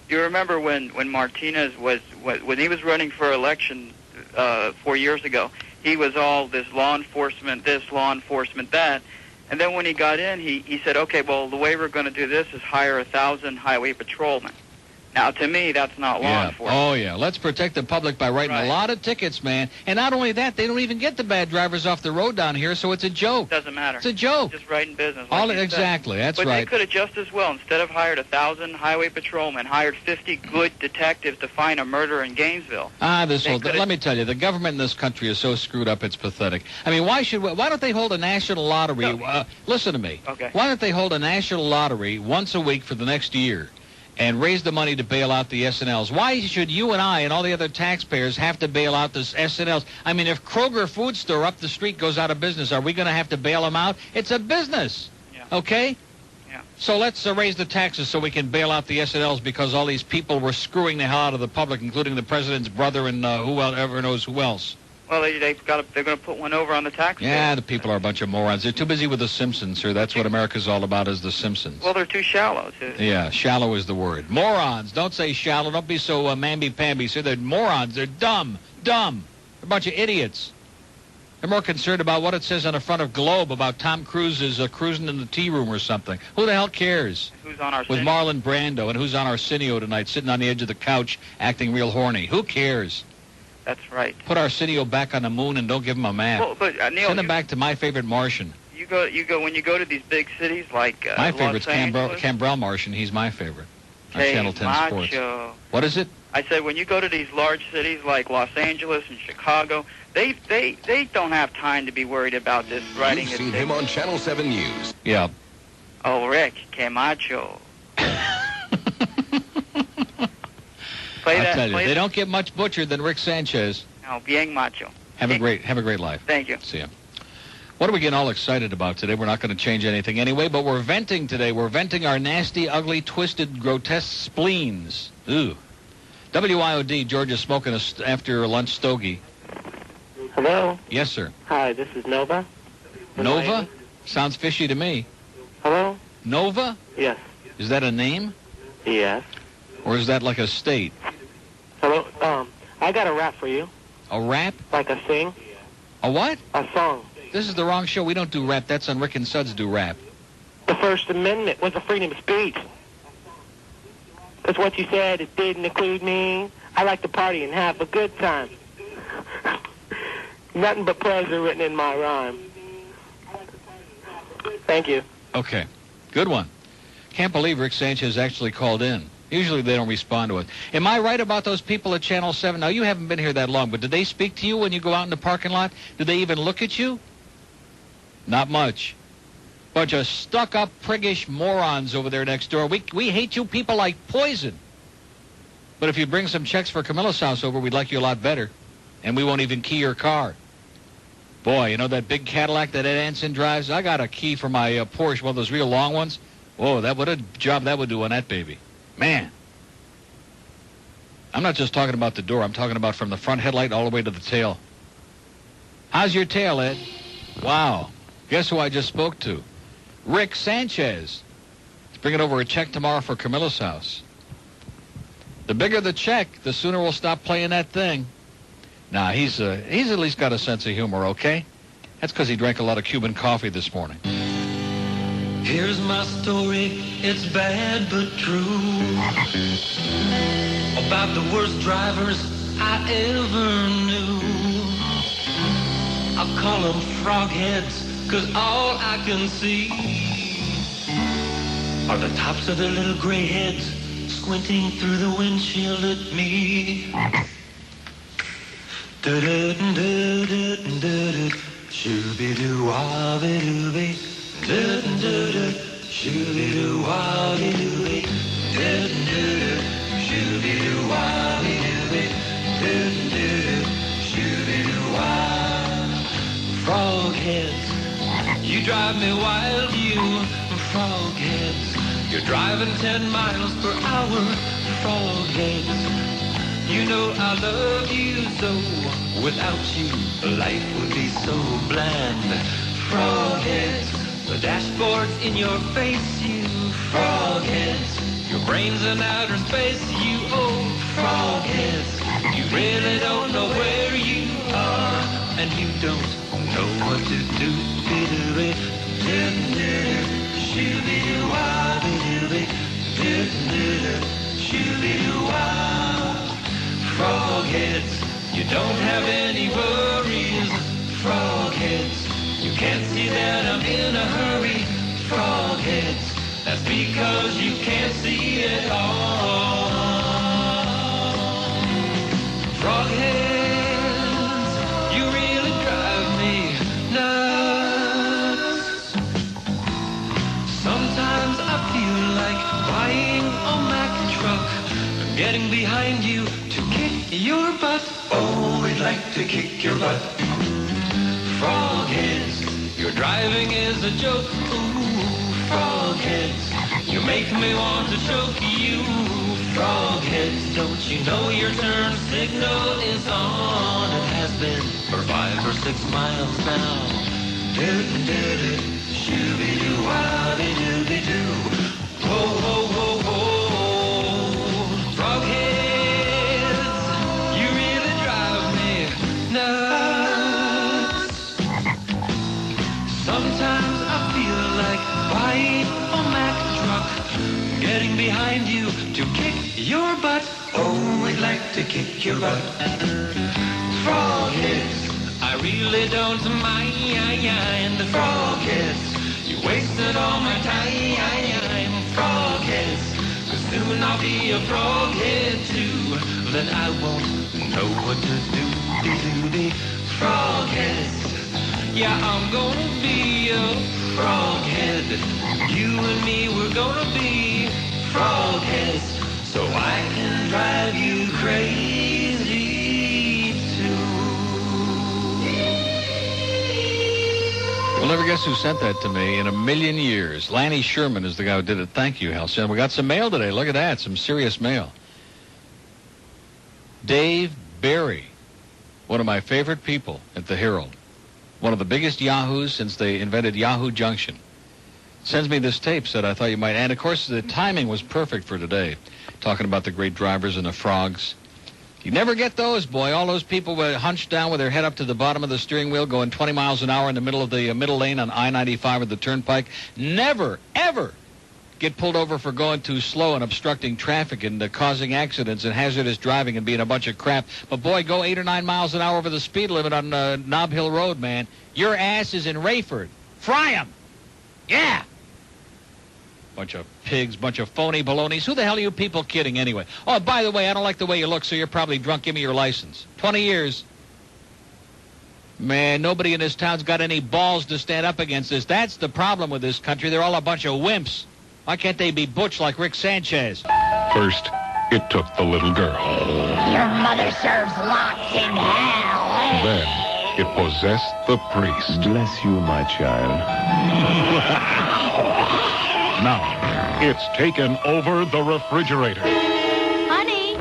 You remember when Martinez when he was running for election 4 years ago, he was all this law enforcement this, law enforcement that. And then when he got in, he said, okay, well, the way we're going to do this is hire 1,000 highway patrolmen. Now, to me, that's not law enforcement. Oh, yeah. Let's protect the public by writing a lot of tickets, man. And not only that, they don't even get the bad drivers off the road down here, so it's a joke. Doesn't matter. It's a joke. Just writing business. Exactly. That's right. But they could have just as well, instead of hired 1,000 highway patrolmen, hired 50 good detectives to find a murder in Gainesville. Let me tell you, the government in this country is so screwed up, it's pathetic. I mean, why don't they hold a national lottery? Listen to me. Okay. Why don't they hold a national lottery once a week for the next year? And raise the money to bail out the S&Ls. Why should you and I and all the other taxpayers have to bail out this S&Ls? I mean, if Kroger Food Store up the street goes out of business, are we going to have to bail them out? It's a business, okay? Yeah. So let's raise the taxes so we can bail out the S&Ls because all these people were screwing the hell out of the public, including the president's brother and whoever knows who else. Well, they're going to put one over on the taxpayers. Yeah, the people are a bunch of morons. They're too busy with The Simpsons, sir. That's what America's all about is The Simpsons. Well, they're too shallow, too. Yeah, shallow is the word. Morons. Don't say shallow. Don't be so mamby-pamby, sir. They're morons. They're dumb. They're a bunch of idiots. They're more concerned about what it says on the front of Globe about Tom Cruise is cruising in the tea room or something. Who the hell cares? Who's on our With Marlon Brando, and who's on Arsenio tonight, sitting on the edge of the couch, acting real horny. Who cares? That's right. Put Arsenio back on the moon and don't give him a map. Well, but, Neil, send him back to My Favorite Martian. You go when you go to these big cities like my favorite's Los Angeles. Cambrell Martian. He's my favorite. On Hey, Channel 10 macho. Sports. What is it? I said when you go to these large cities like Los Angeles and Chicago, they don't have time to be worried about this writing. You've seen him on Channel 7 News. Yeah. Oh, Rick, que macho. I tell you, they don't get much butchered than Rick Sanchez. No, bien macho. Have a great life. Thank you. See ya. What are we getting all excited about today? We're not going to change anything anyway, but we're venting today. We're venting our nasty, ugly, twisted, grotesque spleens. Ooh. WIOD, Georgia smoking a after-lunch stogie. Hello? Yes, sir. Hi, this is Nova. Nova? Sounds fishy to me. Hello? Nova? Yes. Is that a name? Yes. Or is that like a state? Hello? I got a rap for you. A rap? Like a sing. A what? A song. This is the wrong show. We don't do rap. That's on Rick and Suds do rap. The First Amendment was a freedom of speech. That's what you said. It didn't include me. I like to party and have a good time. Nothing but pleasure written in my rhyme. Thank you. Okay. Good one. Can't believe Rick Sanchez actually called in. Usually they don't respond to it. Am I right about those people at Channel 7? Now, you haven't been here that long, but did they speak to you when you go out in the parking lot? Did they even look at you? Not much. Bunch of stuck-up, priggish morons over there next door. We hate you people like poison. But if you bring some checks for Camillus House over, we'd like you a lot better. And we won't even key your car. Boy, you know that big Cadillac that Ed Anson drives? I got a key for my Porsche, one of those real long ones. Whoa, what a job that would do on that baby. Man. I'm not just talking about the door. I'm talking about from the front headlight all the way to the tail. How's your tail, Ed? Wow. Guess who I just spoke to? Rick Sanchez. He's bringing over a check tomorrow for Camillus House. The bigger the check, the sooner we'll stop playing that thing. Nah, he's at least got a sense of humor, okay? That's because he drank a lot of Cuban coffee this morning. Here's my story, it's bad but true. About the worst drivers I ever knew. I call them frogheads, 'cause all I can see are the tops of their little gray heads squinting through the windshield at me. Shooby-doo-wah-be-doo-be. Shooby-doo-wah-be-doo-be. Shooby-doo-wah-be-doo-be. Shooby-doo-wah. Frogheads, you drive me wild, you frogheads. You're driving 10 miles per hour, frogheads. You know I love you so. Without you, life would be so bland. Frogheads, the dashboard's in your face, you frogheads. Your brain's in outer space, you old frogheads. You really don't know where you are, and you don't know what to do. Frogheads, you don't have any worries. Frogheads, you can't see that I'm in a hurry. Frogheads, that's because you can't see it all. Frogheads, you really drive me nuts. Sometimes I feel like buying a Mack truck, getting behind you to kick your butt. Oh, we'd like to kick your butt. Frogheads, your driving is a joke. Ooh, frogheads, you make me want to choke you. Frogheads, don't you know your turn signal is on? It has been for 5 or 6 miles now. Shooby-doo-wah-be-dooby-doo. Whoa, whoa, whoa, whoa. Frogheads, you really drive me nuts. Sometimes I feel like buying a Mack truck, getting behind you to kick your butt. Oh, we'd like to kick your butt. Frogheads, I really don't mind. The frogheads, you wasted all my time. Frogheads, 'cause soon I'll be a froghead too. Then I won't know what to do. Frogheads, yeah, I'm gonna be a froghead. You and me, we're gonna be frogheads, so I can drive you crazy too. never guess who sent that to me in a million years. Lanny Sherman is the guy who did it. Thank you, Halcyon. We got some mail today. Look at that. Some serious mail. Dave Barry, one of my favorite people at the Herald. One of the biggest yahoos since they invented Yahoo Junction. Sends me this tape, said I thought you might. And, of course, the timing was perfect for today, talking about the great drivers and the frogs. You never get those, boy. All those people were hunched down with their head up to the bottom of the steering wheel going 20 miles an hour in the middle of the middle lane on I-95 or the Turnpike. Never, ever get pulled over for going too slow and obstructing traffic and causing accidents and hazardous driving and being a bunch of crap. But, boy, go 8 or 9 miles an hour over the speed limit on Nob Hill Road, man. Your ass is in Rayford. Fry 'em. Yeah. Bunch of pigs, bunch of phony balonies. Who the hell are you people kidding anyway? Oh, by the way, I don't like the way you look, so you're probably drunk. Give me your license. 20 years. Man, nobody in this town's got any balls to stand up against this. That's the problem with this country. They're all a bunch of wimps. Why can't they be butch like Rick Sanchez? First, it took the little girl. Your mother serves lots in hell. Then, it possessed the priest. Bless you, my child. Now, it's taken over the refrigerator. Honey,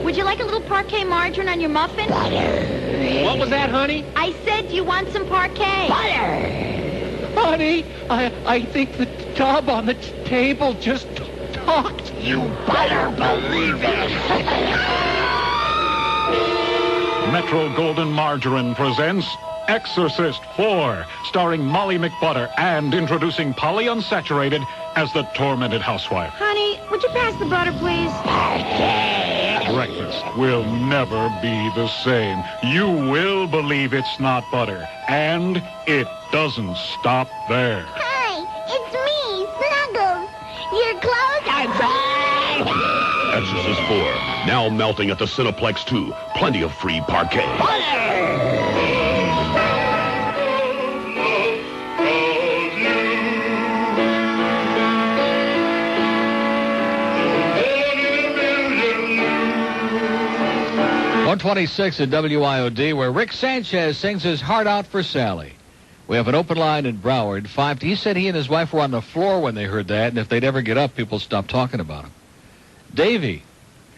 would you like a little parquet margarine on your muffin? Butter. What was that, honey? I said, do you want some parquet? Butter. Honey, I think the tub on the table just talked. You better believe it. Metro Golden Margarine presents Exorcist 4, starring Molly McButter and introducing Polly Unsaturated as the tormented housewife. Honey, would you pass the butter, please? Breakfast will never be the same. You will believe it's not butter. And it doesn't stop there. Hi, it's me, Snuggles. Your clothes are dry. Exorcist 4, now melting at the Cineplex 2. Plenty of free parquet. Butter. 126 at WIOD, where Rick Sanchez sings his heart out for Sally. We have an open line in Broward. He said he and his wife were on the floor when they heard that, and if they'd ever get up, people stopped talking about him. Davey.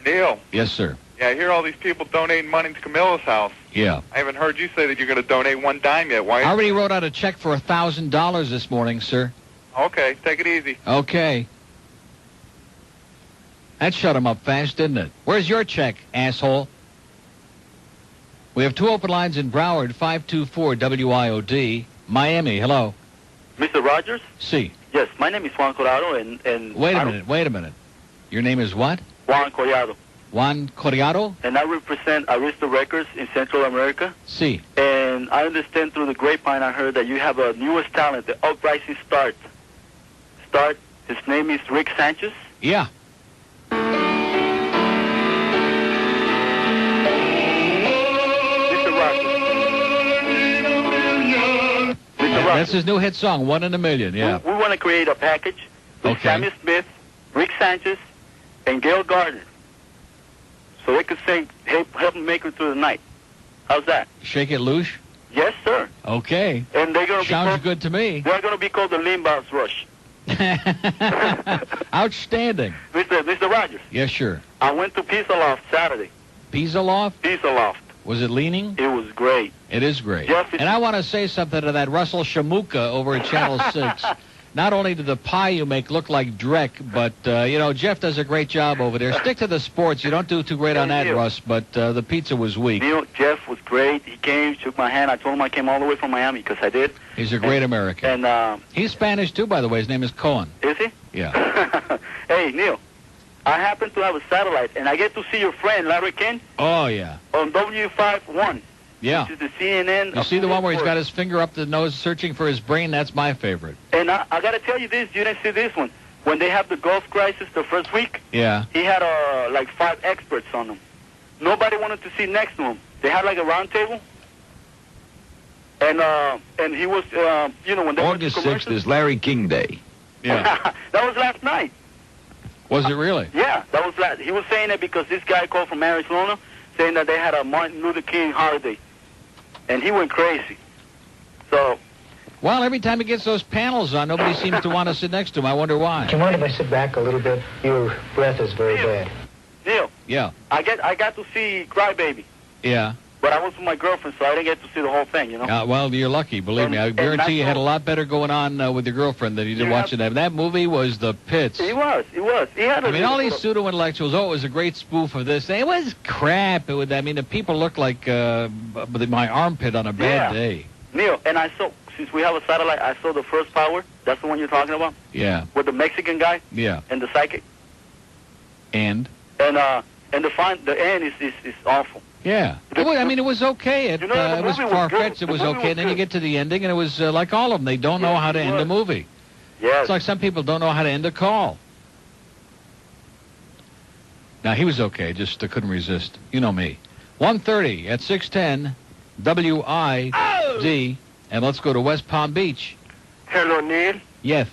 Neil. Yes, sir. Yeah, I hear all these people donating money to Camillus House. Yeah. I haven't heard you say that you're going to donate one dime yet. Why? I already wrote out a check for $1,000 this morning, sir. Okay, take it easy. Okay. That shut him up fast, didn't it? Where's your check, asshole? We have two open lines in Broward, 524 WIOD. Miami, hello. Mr. Rogers? Si. Yes, my name is Juan Corrado, and Wait a minute. Your name is what? Juan Corrado. Juan Corrado? And I represent Aristo Records in Central America. Si. And I understand through the grapevine, I heard that you have a newest talent, the Uprising Start. His name is Rick Sanchez? Yeah. That's his new hit song, One in a Million, yeah. We want to create a package with Sammy Smith, Rick Sanchez, and Gail Gardner. So they could sing, help them make it through the night. How's that? Shake It Loose? Yes, sir. Okay. And they're going to Sounds good to me. They're going to be called the Lean Bounce Rush. Outstanding. Mr. Rogers. Yes, sure. I went to Pizza Loft Saturday. Pizza Loft? Pizza Loft. Was it leaning? It was great. It is great. Yes, and I want to say something to that Russell Shamuka over at Channel 6. Not only did the pie you make look like Drek, but, Jeff does a great job over there. Stick to the sports. You don't do too great on that, Russ, but the pizza was weak. Jeff was great. He came, shook my hand. I told him I came all the way from Miami, because I did. He's a great American. And he's Spanish, too, by the way. His name is Cohen. Is he? Yeah. Hey, Neil. I happen to have a satellite, and I get to see your friend, Larry King. Oh, yeah. On W51. Yeah. Which is the CNN. You see the one where he's got his finger up the nose searching for his brain? That's my favorite. And I got to tell you this. You didn't see this one. When they have the Gulf crisis the first week, yeah, he had like 5 experts on them. Nobody wanted to sit next to him. They had like a round table. And he was, when they August 6th is Larry King Day. Yeah. That was last night. Was it really? Yeah, that was last. He was saying it because this guy called from Arizona saying that they had a Martin Luther King holiday. And he went crazy. So, Well, every time he gets those panels on, nobody seems to want to sit next to him. I wonder why. Do you mind if I sit back a little bit? Your breath is very bad. Neil. Yeah. I got to see Crybaby. Yeah. But I was with my girlfriend, so I didn't get to see the whole thing, you know? Well, you're lucky, believe me. I guarantee you had a lot better going on with your girlfriend than you did watching that. That movie was the pits. He was. He had I mean, all these pseudo-intellectuals, it was a great spoof of this. It was crap. The people looked like my armpit on a bad day. Neil, and I saw, since we have a satellite, I saw the first power. That's the one you're talking about? Yeah. With the Mexican guy? Yeah. And the psychic? And the end is awful. Yeah. It was okay. It was far-fetched. It was okay. And then you get to the ending, and it was like all of them. They don't know how to end a movie. Yes. It's like some people don't know how to end a call. Now, he was okay. Just couldn't resist. You know me. 1:30 at 610 WID. And let's go to West Palm Beach. Hello, Neil. Yes.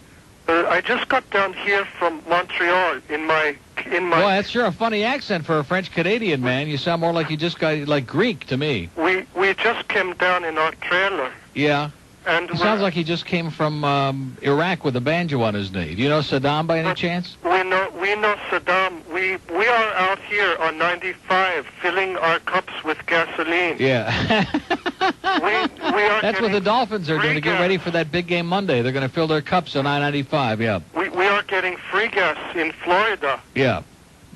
I just got down here from Montreal in my. Well, that's sure a funny accent for a French Canadian man. You sound more like you just got like Greek to me. We just came down in our trailer. Yeah. And it sounds like he just came from Iraq with a banjo on his knee. Do you know Saddam by any chance? We know Saddam. We are out here on 95 filling our cups with gasoline. Yeah. we are. That's what the Dolphins are doing to get ready for that big game Monday. They're going to fill their cups on I-95. Yeah. We are getting free gas in Florida. Yeah.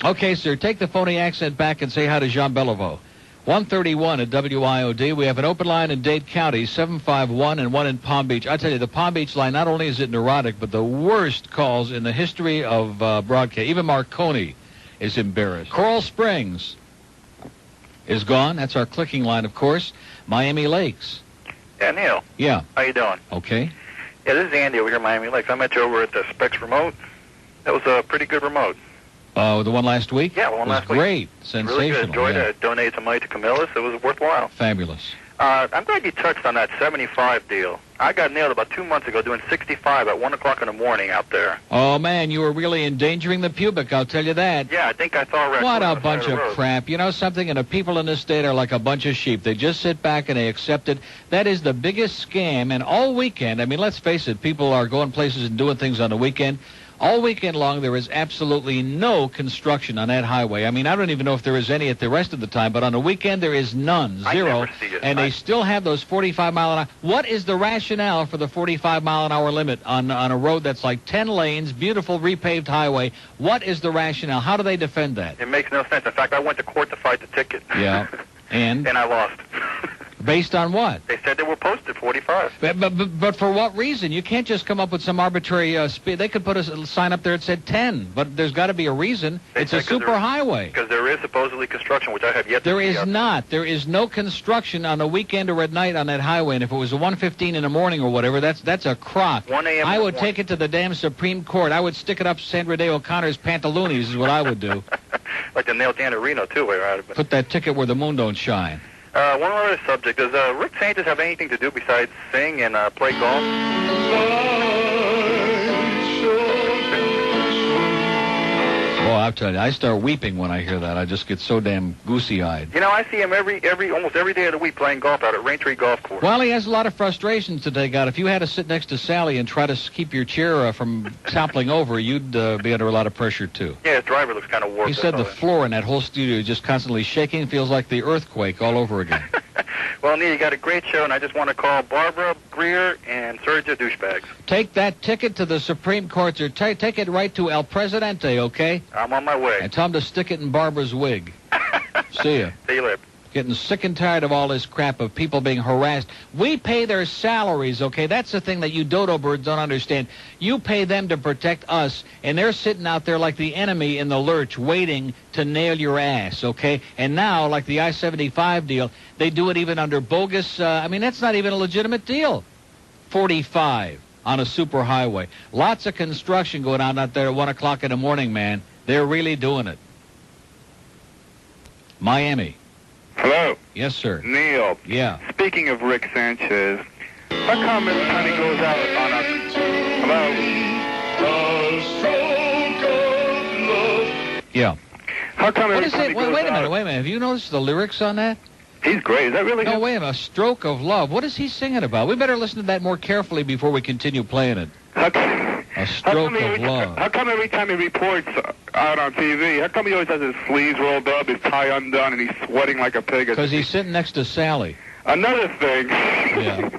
Okay, sir. Take the phony accent back and say hi to Jean Beliveau. 131 at WIOD. We have an open line in Dade County, 751, and one in Palm Beach. I tell you, the Palm Beach line, not only is it neurotic, but the worst calls in the history of broadcast. Even Marconi is embarrassed. Coral Springs is gone. That's our clicking line, of course. Miami Lakes. Yeah, Neil. Yeah. How you doing? Okay. Yeah, this is Andy over here in Miami Lakes. I met you over at the Specs remote. That was a pretty good remote. The one last week? Yeah, the one last week. Great. Sensational. Really good. Enjoyed it. Donated some money to Camillus. It was worthwhile. Fabulous. I'm glad you touched on that 75 deal. I got nailed about 2 months ago doing 65 at 1 o'clock in the morning out there. Oh, man, you were really endangering the pubic, I'll tell you that. Yeah, I think I saw a record. What a bunch of crap. You know something? And the people in this state are like a bunch of sheep. They just sit back and they accept it. That is the biggest scam. And all weekend, I mean, let's face it, people are going places and doing things on the weekend. All weekend long, there is absolutely no construction on that highway. I mean, I don't even know if there is any at the rest of the time, but on the weekend, there is none, zero. I never see it. And they still have those 45-mile-an-hour. What is the rationale for the 45-mile-an-hour limit on a road that's like 10 lanes, beautiful repaved highway? What is the rationale? How do they defend that? It makes no sense. In fact, I went to court to fight the ticket. Yeah. And I lost. Based on what? They said they were posted 45. But for what reason? You can't just come up with some arbitrary speed. They could put a sign up there that said 10, but there's got to be a reason. It's a super highway. Because there is supposedly construction, which I have yet to see. There is not. There is no construction on the weekend or at night on that highway. And if it was a 1:15 in the morning or whatever, that's a crock. 1 a.m. I would take it to the damn Supreme Court. I would stick it up Sandra Day O'Connor's pantaloonies is what I would do. Like the nail Dan Reno, too, where I would. Put that ticket where the moon don't shine. One other subject. Does Rick Sanchez have anything to do besides sing and play golf? Oh, I'll tell you, I start weeping when I hear that. I just get so damn goosey-eyed. You know, I see him almost every day of the week playing golf out at Raintree Golf Course. Well, he has a lot of frustrations to take out. If you had to sit next to Sally and try to keep your chair from toppling over, you'd be under a lot of pressure, too. Yeah, his driver looks kind of warped. He said the floor in that whole studio is just constantly shaking. Feels like the earthquake all over again. Well, Neil, you got a great show, and I just want to call Barbara, Greer, and Sergio douchebags. Take that ticket to the Supreme Court, or take it right to El Presidente, okay? I'm on my way. And tell him to stick it in Barbara's wig. See ya. See you later. Getting sick and tired of all this crap of people being harassed. We pay their salaries, okay? That's the thing that you dodo birds don't understand. You pay them to protect us, and they're sitting out there like the enemy in the lurch waiting to nail your ass, okay? And now, like the I-75 deal, they do it even under bogus, that's not even a legitimate deal. 45 on a superhighway. Lots of construction going on out there at 1 o'clock in the morning, man. They're really doing it. Miami. Hello. Yes, sir. Neil. Yeah. Speaking of Rick Sanchez, how come every time he goes out on a... Hello? Yeah. How come every time he goes Wait a out... minute. Have you noticed the lyrics on that? He's great. Is that really No, him? wait a minute. A Stroke of Love. What is he singing about? We better listen to that more carefully before we continue playing it. A Stroke of Love. How come every time he reports out on TV, how come he always has his sleeves rolled up, his tie undone, and he's sweating like a pig? Because he's sitting next to Sally. Another thing. Yeah.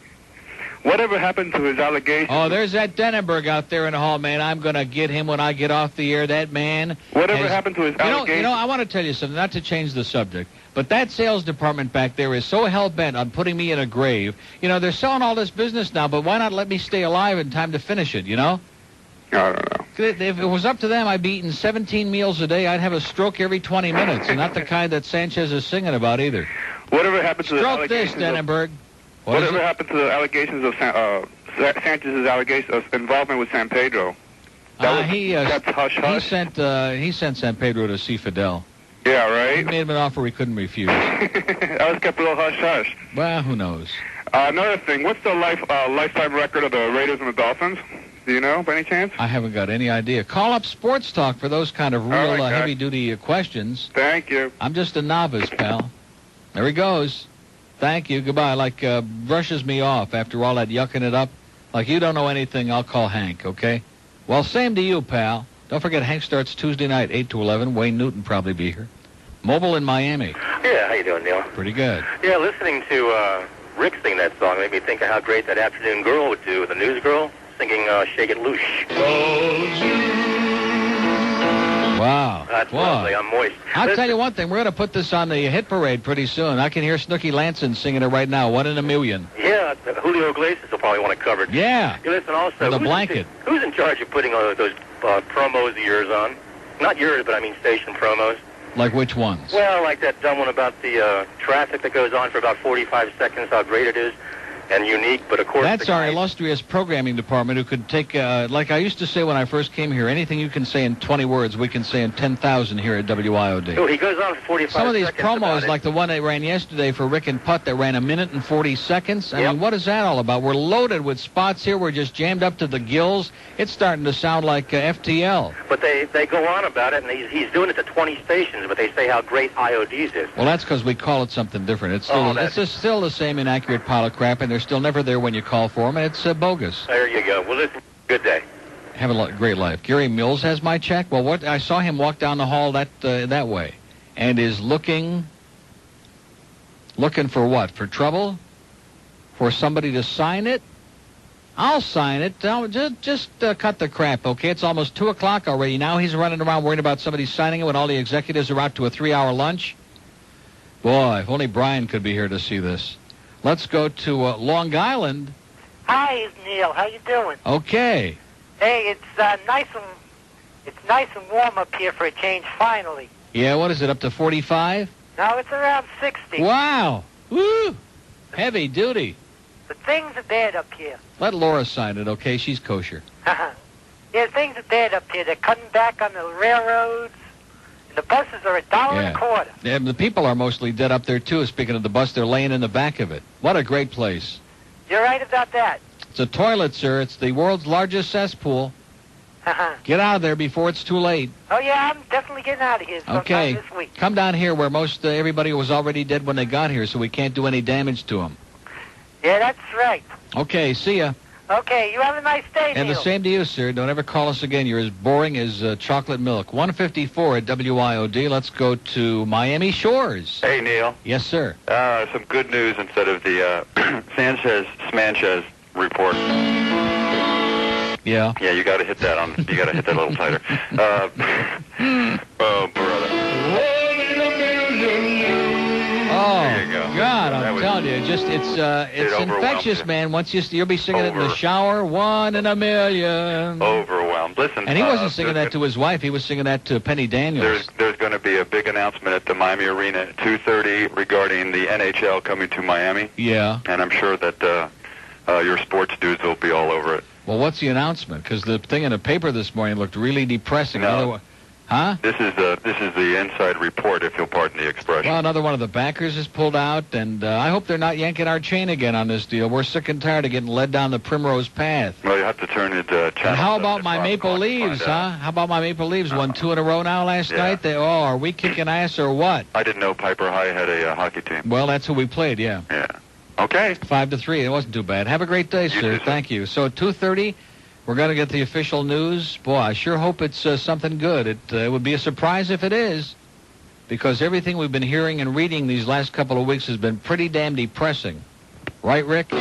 Whatever happened to his allegations? Oh, there's that Denenberg out there in the hall, man. I'm going to get him when I get off the air. That man. Whatever happened to his allegations? You know, I want to tell you something, not to change the subject, but that sales department back there is so hell-bent on putting me in a grave. You know, they're selling all this business now, but why not let me stay alive in time to finish it, you know? I don't know. If it was up to them, I'd be eating 17 meals a day. I'd have a stroke every 20 minutes, and not the kind that Sanchez is singing about either. Whatever happened to the Stroke this, allegations Denenberg. Whatever happened to the allegations of Sanchez's allegation of involvement with San Pedro? He sent San Pedro to see Fidel. Yeah, right? He made him an offer he couldn't refuse. That was kept a little hush-hush. Well, who knows? Another thing, what's the lifetime record of the Raiders and the Dolphins? Do you know, by any chance? I haven't got any idea. Call up Sports Talk for those kind of real heavy-duty questions. Thank you. I'm just a novice, pal. There he goes. Thank you. Goodbye. Like, brushes me off after all that yucking it up. Like, you don't know anything, I'll call Hank, okay? Well, same to you, pal. Don't forget, Hank starts Tuesday night, 8 to 11. Wayne Newton probably be here. Mobile in Miami. Yeah, how you doing, Neil? Pretty good. Yeah, listening to Rick sing that song made me think of how great that afternoon girl would do, the news girl, singing Shake It Loose. Wow. That's lovely. I'm moist. I'll tell you one thing. We're going to put this on the hit parade pretty soon. I can hear Snooky Lanson singing it right now, 1 in a Million. Yeah, Julio Iglesias will probably want it covered. Yeah. You listen also. With a blanket. Who's in charge of putting all those promos of yours on? Not yours, but I mean station promos. Like which ones? Well, like that dumb one about the traffic that goes on for about 45 seconds, how great it is and unique, but of course... That's our illustrious programming department who could take, like I used to say when I first came here, anything you can say in 20 words, we can say in 10,000 here at WIOD. Oh, he goes on for 45 seconds. Some of these promos, like the one they ran yesterday for Rick and Putt that ran 1 minute and 40 seconds, I mean, what is that all about? We're loaded with spots here. We're just jammed up to the gills. It's starting to sound like FTL. But they go on about it, and he's doing it to 20 stations, but they say how great IODs is. Well, that's because we call it something different. It's still, still the same inaccurate pile of crap, and they're still never there when you call for them, and it's bogus. There you go. Well, listen, good day. Have a great life. Gary Mills has my check. Well, I saw him walk down the hall that way, and is looking for what? For trouble? For somebody to sign it? I'll sign it. Just cut the crap, okay? It's almost 2 o'clock already. Now he's running around worrying about somebody signing it when all the executives are out to a 3-hour lunch. Boy, if only Brian could be here to see this. Let's go to Long Island. Hi, it's Neil. How you doing? Okay. Hey, it's nice and warm up here for a change. Finally. Yeah, what is it? Up to 45? No, it's around 60. Wow. Woo. Heavy duty. But things are bad up here. Let Laura sign it, okay? She's kosher. Yeah, things are bad up here. They're cutting back on the railroads. And the buses are $1.25. Yeah, the people are mostly dead up there, too. Speaking of the bus, they're laying in the back of it. What a great place. You're right about that. It's a toilet, sir. It's the world's largest cesspool. Get out of there before it's too late. Oh, yeah, I'm definitely getting out of here sometime this week. Come down here where most everybody was already dead when they got here, so we can't do any damage to them. Yeah, that's right. Okay, see ya. Okay, you have a nice day, And Neil. the same to you, sir. Don't ever call us again. You're as boring as chocolate milk. 154 at WIOD. Let's go to Miami Shores. Hey, Neil. Yes, sir. Some good news instead of the Sanchez report. Yeah. Yeah, you got to hit that on. You got to hit that a little tighter. Oh, brother. Oh, there you go. God, I'm telling you, it's infectious, man. Once you'll be singing it in the shower, 1 in a million. Overwhelmed. Listen. And he wasn't singing that to his wife. He was singing that to Penny Daniels. There's going to be a big announcement at the Miami Arena at 2:30 regarding the NHL coming to Miami. Yeah. And I'm sure that your sports dudes will be all over it. Well, what's the announcement? Because the thing in the paper this morning looked really depressing. No. Huh? This is the inside report, if you'll pardon the expression. Well, another one of the backers is pulled out, and I hope they're not yanking our chain again on this deal. We're sick and tired of getting led down the primrose path. Well, you have to turn it channel. And how about my Maple Leaves, huh? How about my Maple Leaves? Won 2 in a row now last night? Are we kicking ass or what? I didn't know Piper High had a hockey team. Well, that's who we played, yeah. Yeah. Okay. 5-3. It wasn't too bad. Have a great day, sir. Thank you. So at 2:30, we're going to get the official news. Boy, I sure hope it's something good. It would be a surprise if it is, because everything we've been hearing and reading these last couple of weeks has been pretty damn depressing. Right, Rick? I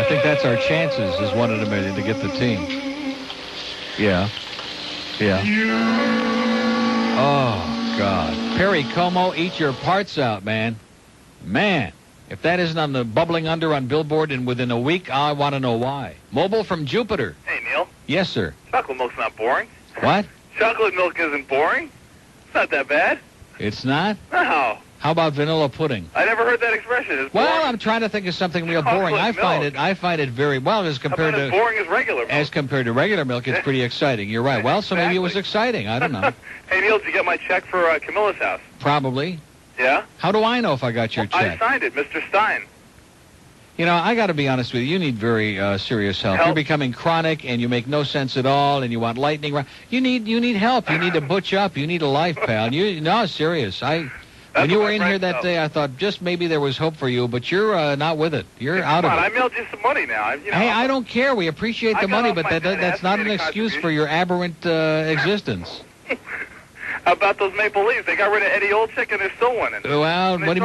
think that's our chances, is 1 in a million to get the team. Yeah. Yeah. Oh, God. Perry Como, eat your parts out, man. Man. If that isn't on the bubbling under on Billboard and within a week, I want to know why. Mobile from Jupiter. Hey, Neil. Yes, sir. Chocolate milk's not boring. What? Chocolate milk isn't boring. It's not that bad. It's not? No. How about vanilla pudding? I never heard that expression. It's boring. Well, I'm trying to think of something real boring. I find it very well as compared as to boring as regular milk. As compared to regular milk, it's pretty exciting. You're right. Well, so maybe it was exciting. I don't know. Hey, Neil, did you get my check for Camillus House? Probably. Yeah? How do I know if I got your check? I signed it, Mr. Stein. You know, I got to be honest with you. You need very serious help. You're becoming chronic, and you make no sense at all, and you want lightning. You need help. You need to butch up. You need a life, pal. No, serious. When you were in here that day, I thought just maybe there was hope for you, but you're not with it. You're out of it. I mailed you some money now. Hey, I don't care. We appreciate the money, but that's not an excuse for your aberrant existence. How about those Maple Leafs? They got rid of Eddie Olczyk, and they're still winning. Well, what do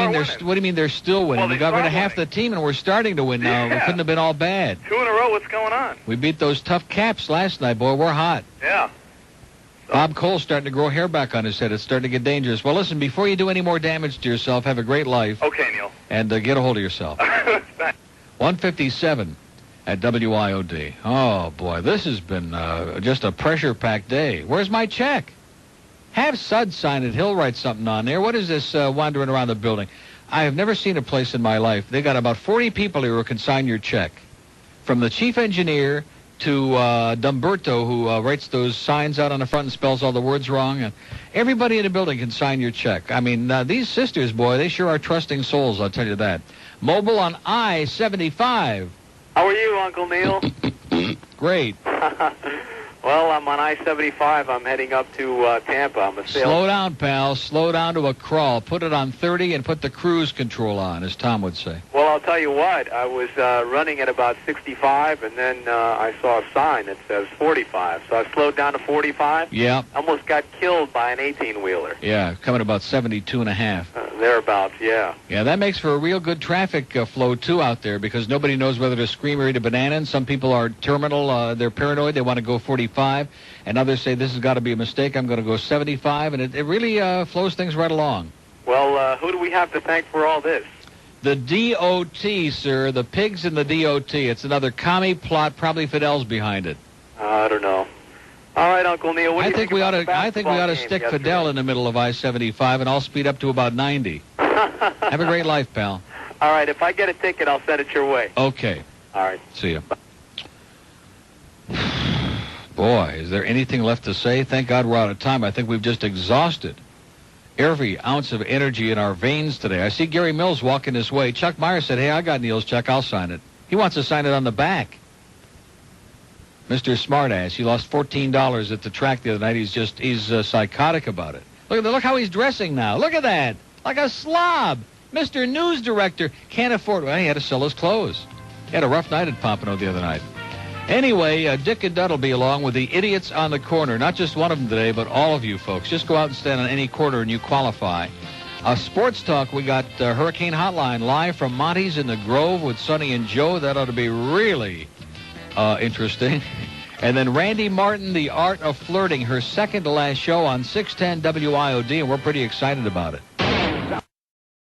you mean they're still winning? Well, we got rid of half the team, and we're starting to win now. Yeah. We couldn't have been all bad. 2 in a row. What's going on? We beat those tough Caps last night, boy. We're hot. Yeah. Bob Cole's starting to grow hair back on his head. It's starting to get dangerous. Well, listen, before you do any more damage to yourself, have a great life. Okay, Neil. And get a hold of yourself. 157 at WIOD. Oh, boy, this has been just a pressure-packed day. Where's my check? Have Sud sign it. He'll write something on there. What is this wandering around the building? I have never seen a place in my life. They got about 40 people here who can sign your check. From the chief engineer to Dumberto, who writes those signs out on the front and spells all the words wrong. And everybody in the building can sign your check. I mean, these sisters, boy, they sure are trusting souls, I'll tell you that. Mobile on I-75. How are you, Uncle Neil? Great. Well, I'm on I-75. I'm heading up to Tampa. I'm a sales. Slow down, pal. Slow down to a crawl. Put it on 30 and put the cruise control on, as Tom would say. Well, I'll tell you what. I was running at about 65, and then I saw a sign that says 45. So I slowed down to 45. Yeah. Almost got killed by an 18-wheeler. Yeah, coming about 72 and a half. Thereabouts, yeah. Yeah, that makes for a real good traffic flow, too, out there, because nobody knows whether to scream or eat a banana. And some people are terminal. They're paranoid. They want to go 45. And others say, this has got to be a mistake. I'm going to go 75. And it really flows things right along. Well, who do we have to thank for all this? The DOT, sir. The pigs in the DOT. It's another commie plot. Probably Fidel's behind it. I don't know. All right, Uncle Neil. What do you think we ought to stick yesterday? Fidel in the middle of I-75, and I'll speed up to about 90. Have a great life, pal. All right, if I get a ticket, I'll send it your way. Okay. All right. See you. Boy, is there anything left to say? Thank God we're out of time. I think we've just exhausted every ounce of energy in our veins today. I see Gary Mills walking this way. Chuck Meyer said, hey, I got Neil's check. I'll sign it. He wants to sign it on the back. Mr. Smartass, he lost $14 at the track the other night. He's psychotic about it. Look how he's dressing now. Look at that. Like a slob. Mr. News Director can't afford. Well, he had to sell his clothes. He had a rough night at Pompano the other night. Anyway, Dick and Dud will be along with the idiots on the corner. Not just one of them today, but all of you folks. Just go out and stand on any corner and you qualify. Sports Talk, we got Hurricane Hotline live from Monty's in the Grove with Sonny and Joe. That ought to be really interesting. And then Randy Martin, The Art of Flirting, her second to last show on 610 WIOD, and we're pretty excited about it.